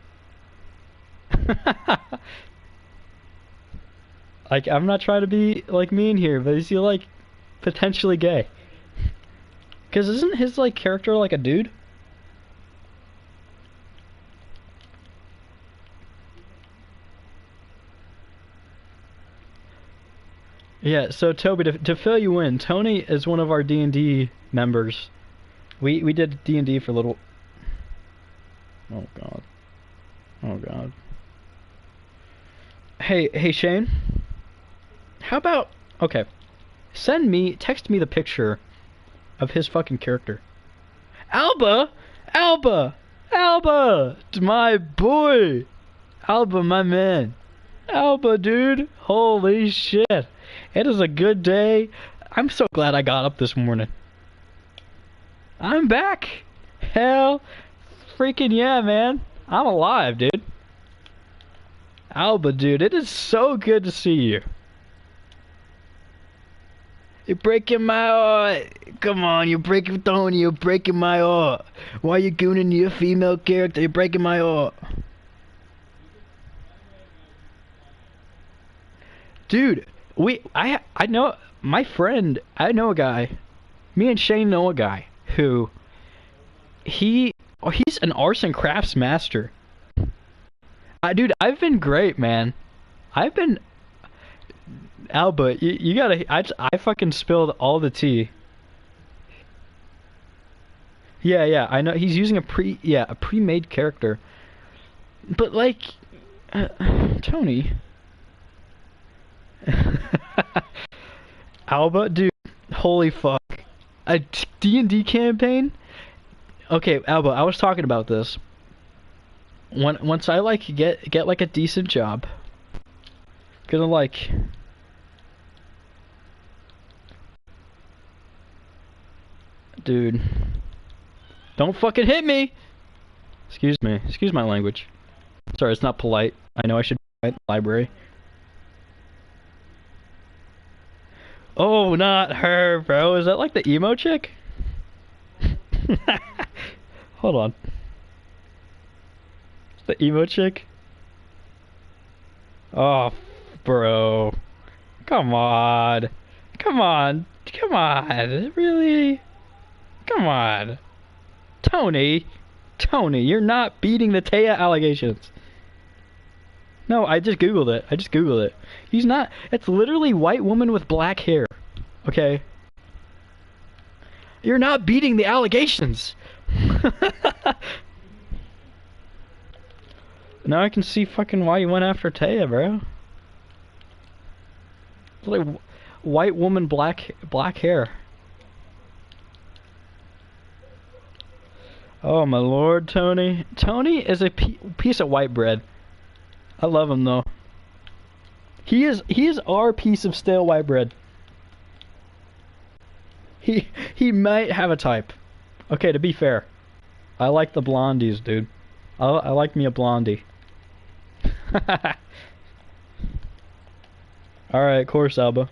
Like, I'm not trying to be, like, mean here, but is he, like, potentially gay? Because isn't his, like, character, like, a dude? Yeah, so, Toby, to fill you in, Tony is one of our D&D members. We did D&D for a little... Oh, God. Oh, God. Hey, Shane? How about... Okay. Text me the picture of his fucking character. Alba! My boy! Alba, my man. Alba, dude. Holy shit. It is a good day. I'm so glad I got up this morning. I'm back. Hell freaking yeah, man. I'm alive, dude. Alba, dude, it is so good to see you. You're breaking my heart. Come on, you're breaking Tony, you're breaking my heart. Why are you gooning your female character? You're breaking my heart. Dude, I know my friend, I know a guy. Me and Shane know a guy who he's an arts and crafts master. Dude, I've been great, man. I've been... Alba, you gotta... I fucking spilled all the tea. Yeah, I know. He's using a pre-made character. But, like... Tony... Alba, dude, holy fuck. A D&D campaign? Okay, Alba, I was talking about this. Once I like get like a decent job, gonna like dude, don't fucking hit me. Excuse my language. Sorry, it's not polite. I know I should be in the library. Oh, not her, bro. Is that like the emo chick? Hold on. The emo chick? Oh, bro. Come on. Really? Come on. Tony, you're not beating the Taya allegations. No, I just googled it. He's not. It's literally white woman with black hair. Okay? You're not beating the allegations. Now I can see fucking why you went after Taya, bro. It's like white woman, black hair. Oh my lord, Tony. Tony is a piece of white bread. I love him though. He is our piece of stale white bread. He might have a type. Okay, to be fair, I like the blondies, dude. I like me a blondie. Alright, course, Alba.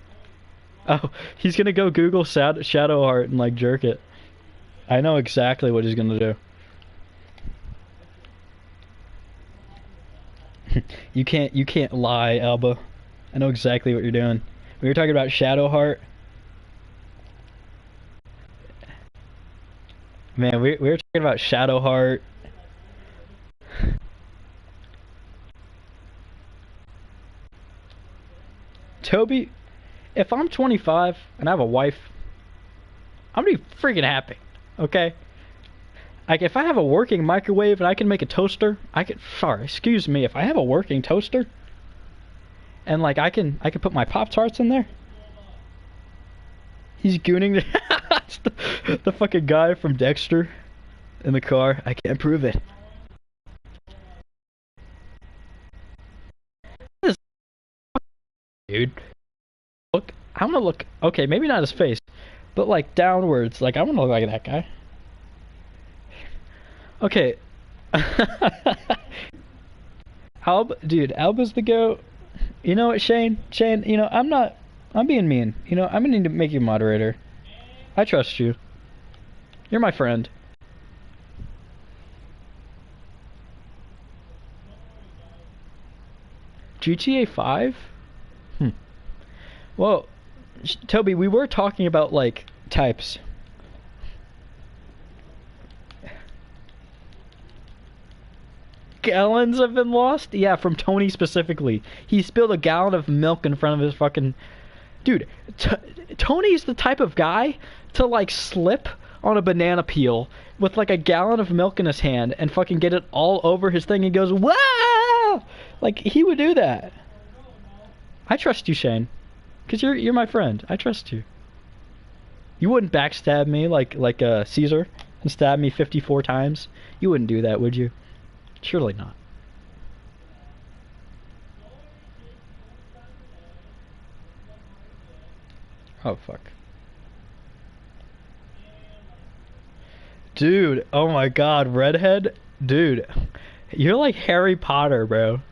Oh, he's gonna go Google Shadow Heart and like jerk it. I know exactly what he's gonna do. You can't lie, Alba. I know exactly what you're doing. We were talking about Shadowheart. Man, we were talking about Shadowheart. Toby, if I'm 25 and I have a wife, I'm gonna be freaking happy. Okay? Like, if I have a working microwave and I can make a toaster, sorry, excuse me, if I have a working toaster and like I can put my Pop-Tarts in there. He's gooning the fucking guy from Dexter in the car. I can't prove it. Dude. Look, I wanna look, okay, maybe not his face, but like downwards, like I wanna look like that guy. Okay. Dude, Alba's the GOAT. You know what, Shane? Shane, you know, I'm being mean. You know, I'm gonna need to make you moderator. I trust you. You're my friend. GTA 5? Well, Toby, we were talking about, like, types. Gallons have been lost? Yeah, from Tony specifically. He spilled a gallon of milk in front of his fucking... Dude, Tony's the type of guy to, like, slip on a banana peel with, like, a gallon of milk in his hand and fucking get it all over his thing and goes, "Wow!" Like, he would do that. I trust you, Shane. Because you're my friend. I trust you. You wouldn't backstab me like Caesar and stab me 54 times. You wouldn't do that, would you? Surely not. Oh, fuck. Dude, oh my god, redhead? Dude, you're like Harry Potter, bro.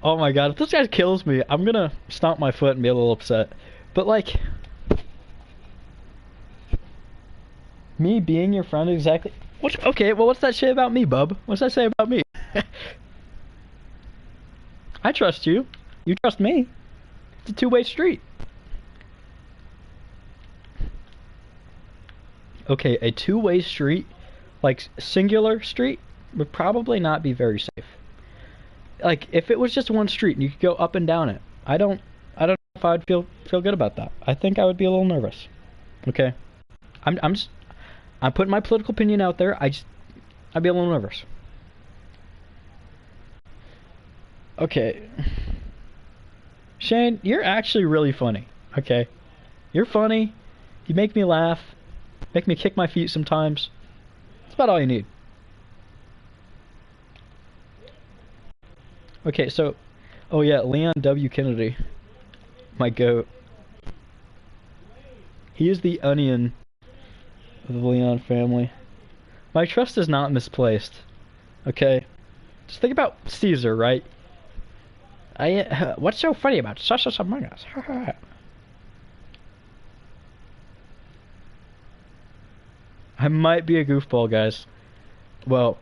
Oh my god, if this guy kills me, I'm gonna stomp my foot and be a little upset. But like... Me being your friend exactly... Okay, well what's that say about me, bub? What's that say about me? I trust you. You trust me. It's a two-way street. Okay, a two-way street, like singular street, would probably not be very safe. Like, if it was just one street and you could go up and down it, I don't know if I'd feel good about that. I think I would be a little nervous. Okay? I'm putting my political opinion out there. I'd be a little nervous. Okay. Shane, you're actually really funny. Okay? You're funny. You make me laugh. Make me kick my feet sometimes. That's about all you need. Okay, so... Oh yeah, Leon W. Kennedy. My goat. He is the onion of the Leon family. My trust is not misplaced. Okay? Just think about Caesar, right? What's so funny about Sus Among Us? I might be a goofball, guys. Well,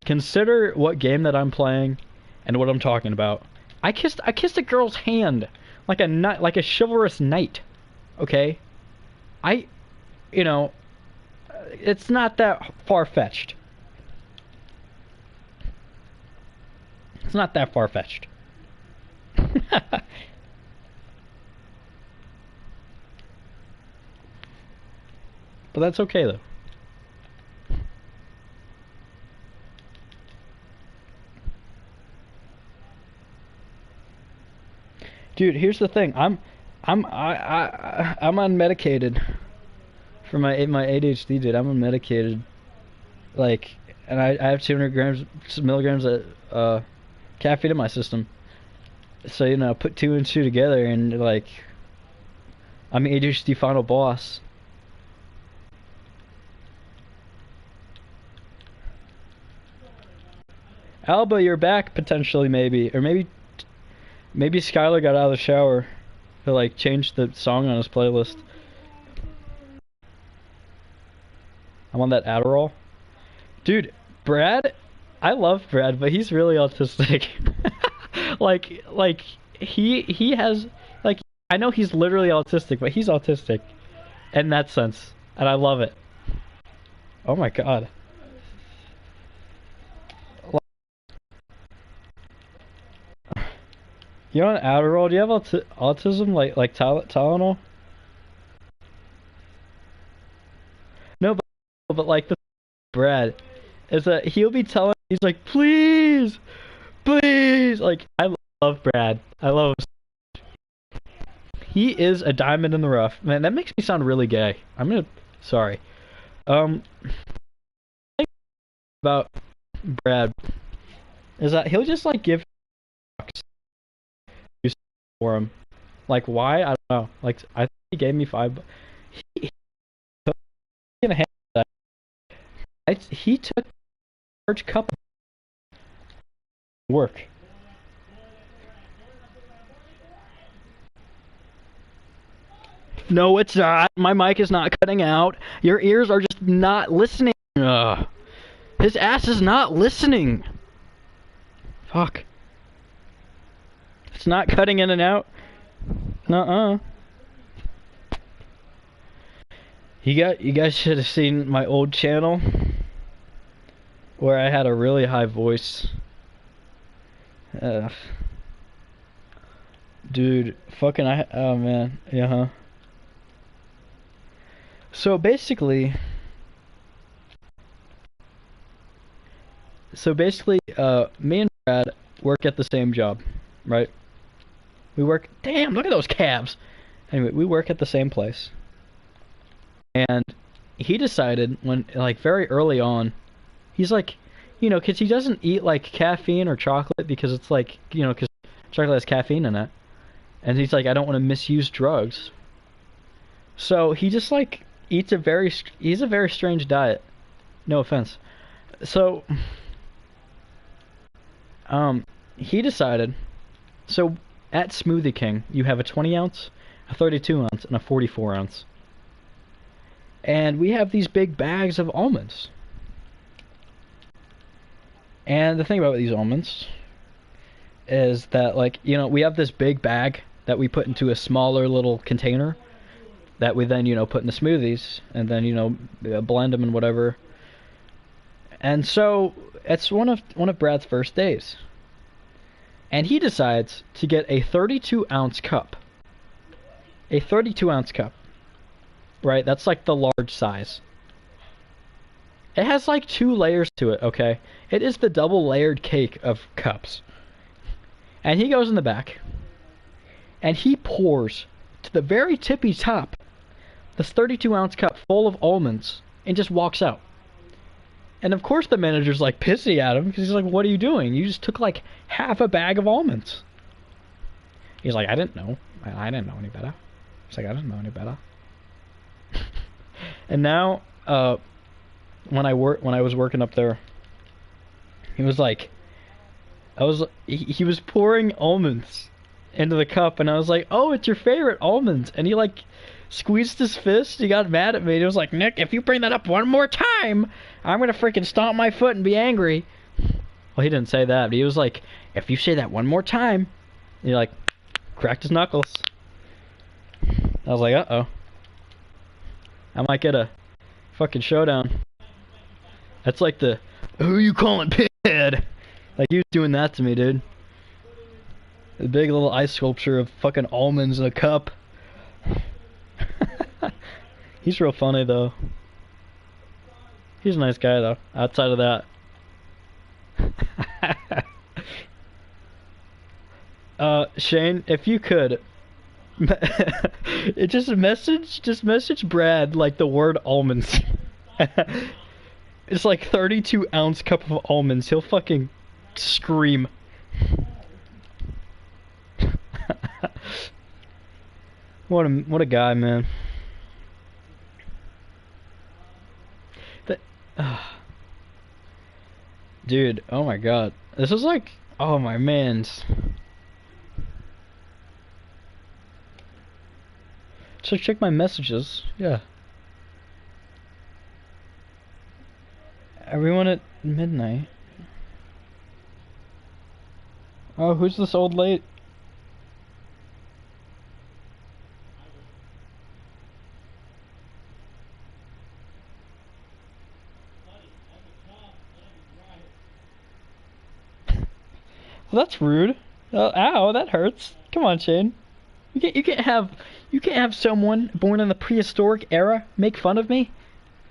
consider what game that I'm playing and what I'm talking about. I kissed a girl's hand like a chivalrous knight. Okay? You know, it's not that far-fetched. It's not that far-fetched. But that's okay, though. Dude, here's the thing. I'm unmedicated for my ADHD, dude. I'm unmedicated. Like, and I have 200 milligrams of caffeine in my system. So, you know, put 2 and 2 together and, like, I'm the ADHD final boss. Alba, you're back, potentially, maybe. Or maybe Skylar got out of the shower to, like, change the song on his playlist. I'm on that Adderall. Dude, Brad, I love Brad, but he's really autistic. like he has like I know he's literally autistic, but he's autistic in that sense, and I love it. Oh my god. You on Adderall? Do you have autism like Tylenol? No, but like the Brad is that he'll be telling he's like please, please. Like I love Brad. I love him. He is a diamond in the rough. Man, that makes me sound really gay. Sorry. About Brad is that he'll just like give for him. Like why? I don't know. Like I think he gave me $5. He gonna handle that. He took a large cup of work. No, it's not. My mic is not cutting out. Your ears are just not listening. Ugh. His ass is not listening. Fuck. It's not cutting in and out. Nuh-uh. You guys should have seen my old channel where I had a really high voice. Dude, fucking oh man. Yeah, huh. So basically, me and Brad work at the same job, right? We work. Damn, look at those calves. Anyway, we work at the same place, and he decided when, like, very early on, he's like, you know, because he doesn't eat like caffeine or chocolate because it's like, you know, because chocolate has caffeine in it, and he's like, I don't want to misuse drugs. So he just like eats he's a very strange diet. No offense. So, he decided. So at Smoothie King, you have a 20 ounce, a 32 ounce, and a 44 ounce. And we have these big bags of almonds. And the thing about these almonds is that, like, you know, we have this big bag that we put into a smaller little container that we then, you know, put in the smoothies and then, you know, blend them and whatever. And so it's one of Brad's first days. And he decides to get a 32 ounce cup. A 32 ounce cup. Right? That's like the large size. It has like 2 layers to it, okay? It is the double layered cake of cups. And he goes in the back. And he pours to the very tippy top this 32 ounce cup full of almonds and just walks out. And of course the manager's like pissy at him because he's like, what are you doing? You just took like half a bag of almonds. He's like, I didn't know. I didn't know any better. He's like, I didn't know any better. And now, when I was working up there, he was like, he was pouring almonds into the cup, and I was like, oh, it's your favorite almonds. And he like squeezed his fist. He got mad at me. He was like, Nick, if you bring that up one more time, I'm gonna freaking stomp my foot and be angry. Well, he didn't say that, but he was like, if you say that one more time, and he like cracked his knuckles. I was like, uh-oh. I might get a fucking showdown. That's like the, who you calling pinhead? Like, he was doing that to me, dude. The big little ice sculpture of fucking almonds in a cup. He's real funny, though. He's a nice guy, though, outside of that. Shane, if you could, just message Brad, like, the word almonds. It's like 32 ounce cup of almonds. He'll fucking scream. What a guy, man. Dude, oh my god. This is like, oh my mans. So check my messages. Yeah. Everyone at midnight. Oh, who's this old lady? That's rude. Ow, that hurts. Come on, Shane. You can't have someone born in the prehistoric era make fun of me.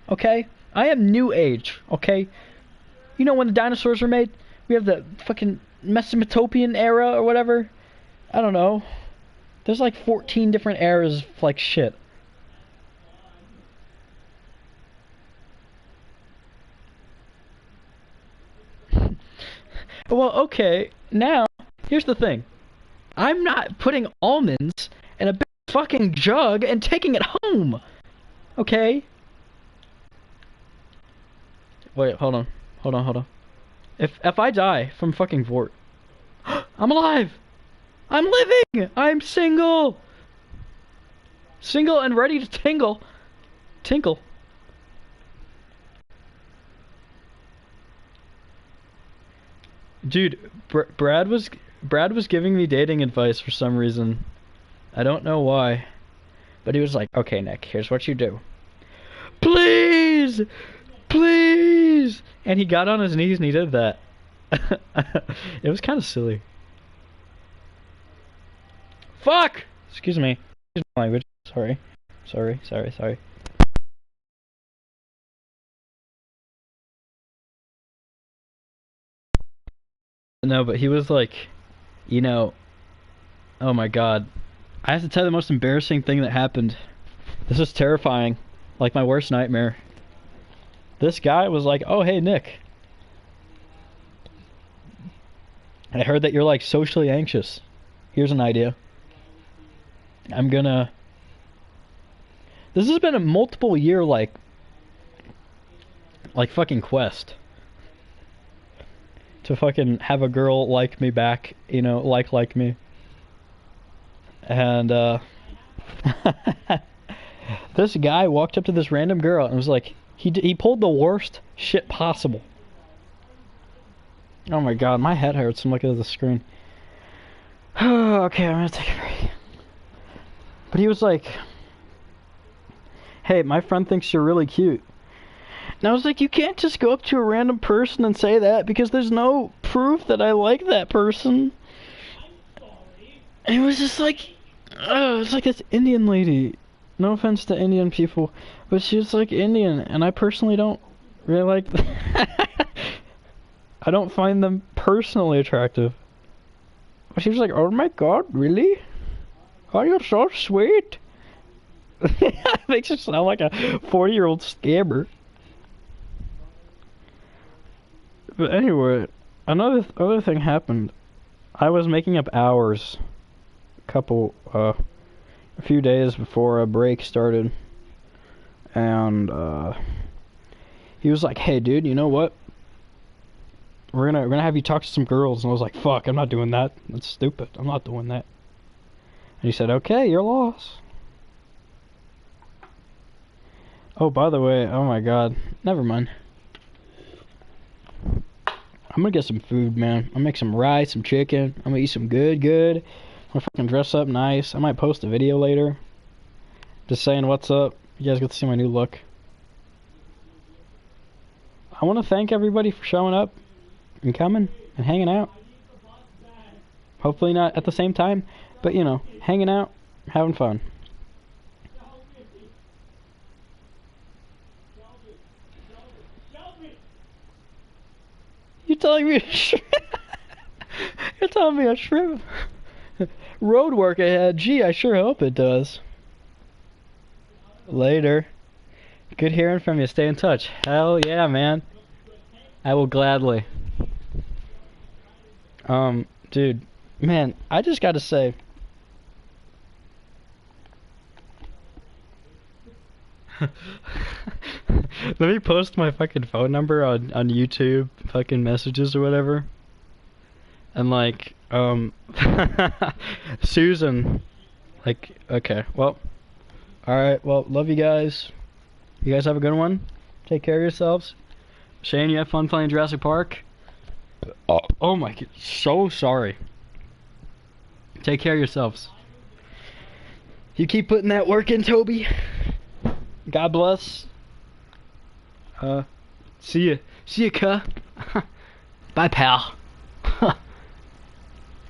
Okay? I am new age, okay? You know when the dinosaurs were made? We have the fucking Mesopotamian era or whatever. I don't know. There's like 14 different eras of like shit. Well, okay, now, here's the thing. I'm not putting almonds in a big fucking jug and taking it home. Okay? Wait, hold on. If I die from fucking Vort, I'm alive! I'm living! I'm single! Single and ready to tingle. Tinkle. Dude, Brad was giving me dating advice for some reason. I don't know why. But he was like, okay, Nick, here's what you do. Please! Please! And he got on his knees and he did that. It was kind of silly. Fuck! Excuse me. Excuse my language. Sorry. Sorry. No, but he was like, you know, oh my god. I have to tell you the most embarrassing thing that happened. This is terrifying. Like my worst nightmare. This guy was like, oh hey Nick. I heard that you're like socially anxious. Here's an idea. This has been a multiple year like fucking quest. To fucking have a girl like me back, you know, like me. And this guy walked up to this random girl and was like, he pulled the worst shit possible. Oh my god, my head hurts. I'm looking at the screen. Okay, I'm gonna take a break. But he was like, hey, my friend thinks you're really cute. And I was like, you can't just go up to a random person and say that because there's no proof that I like that person. And it was just like, it's like this Indian lady. No offense to Indian people, but she was like Indian, and I personally don't really like I don't find them personally attractive. But she was like, oh my god, really? Oh, you're so sweet. Makes her sound like a 40-year-old scammer. But anyway, other thing happened. I was making up hours a few days before a break started. And he was like, hey dude, you know what? We're gonna have you talk to some girls. And I was like, fuck, I'm not doing that. That's stupid. I'm not doing that. And he said, okay, your loss. Oh, by the way, oh my god. Never mind. I'm gonna get some food, man. I'm gonna make some rice, some chicken. I'm gonna eat some good. I'm gonna fucking dress up nice. I might post a video later. Just saying what's up. You guys get to see my new look. I want to thank everybody for showing up and coming and hanging out. Hopefully not at the same time, but you know, hanging out, having fun. You're telling me a shrimp? You're telling me a shrimp? Road work ahead. Gee, I sure hope it does. Later. Good hearing from you. Stay in touch. Hell yeah, man. I will gladly. Dude, man, I just gotta say. Let me post my fucking phone number on YouTube fucking messages or whatever. And like, Susan. Like, okay, well. Alright, well, love you guys. You guys have a good one. Take care of yourselves. Shane, you have fun playing Jurassic Park? Oh my god, so sorry. Take care of yourselves. You keep putting that work in, Toby. God bless. See ya, cuh. Bye, pal.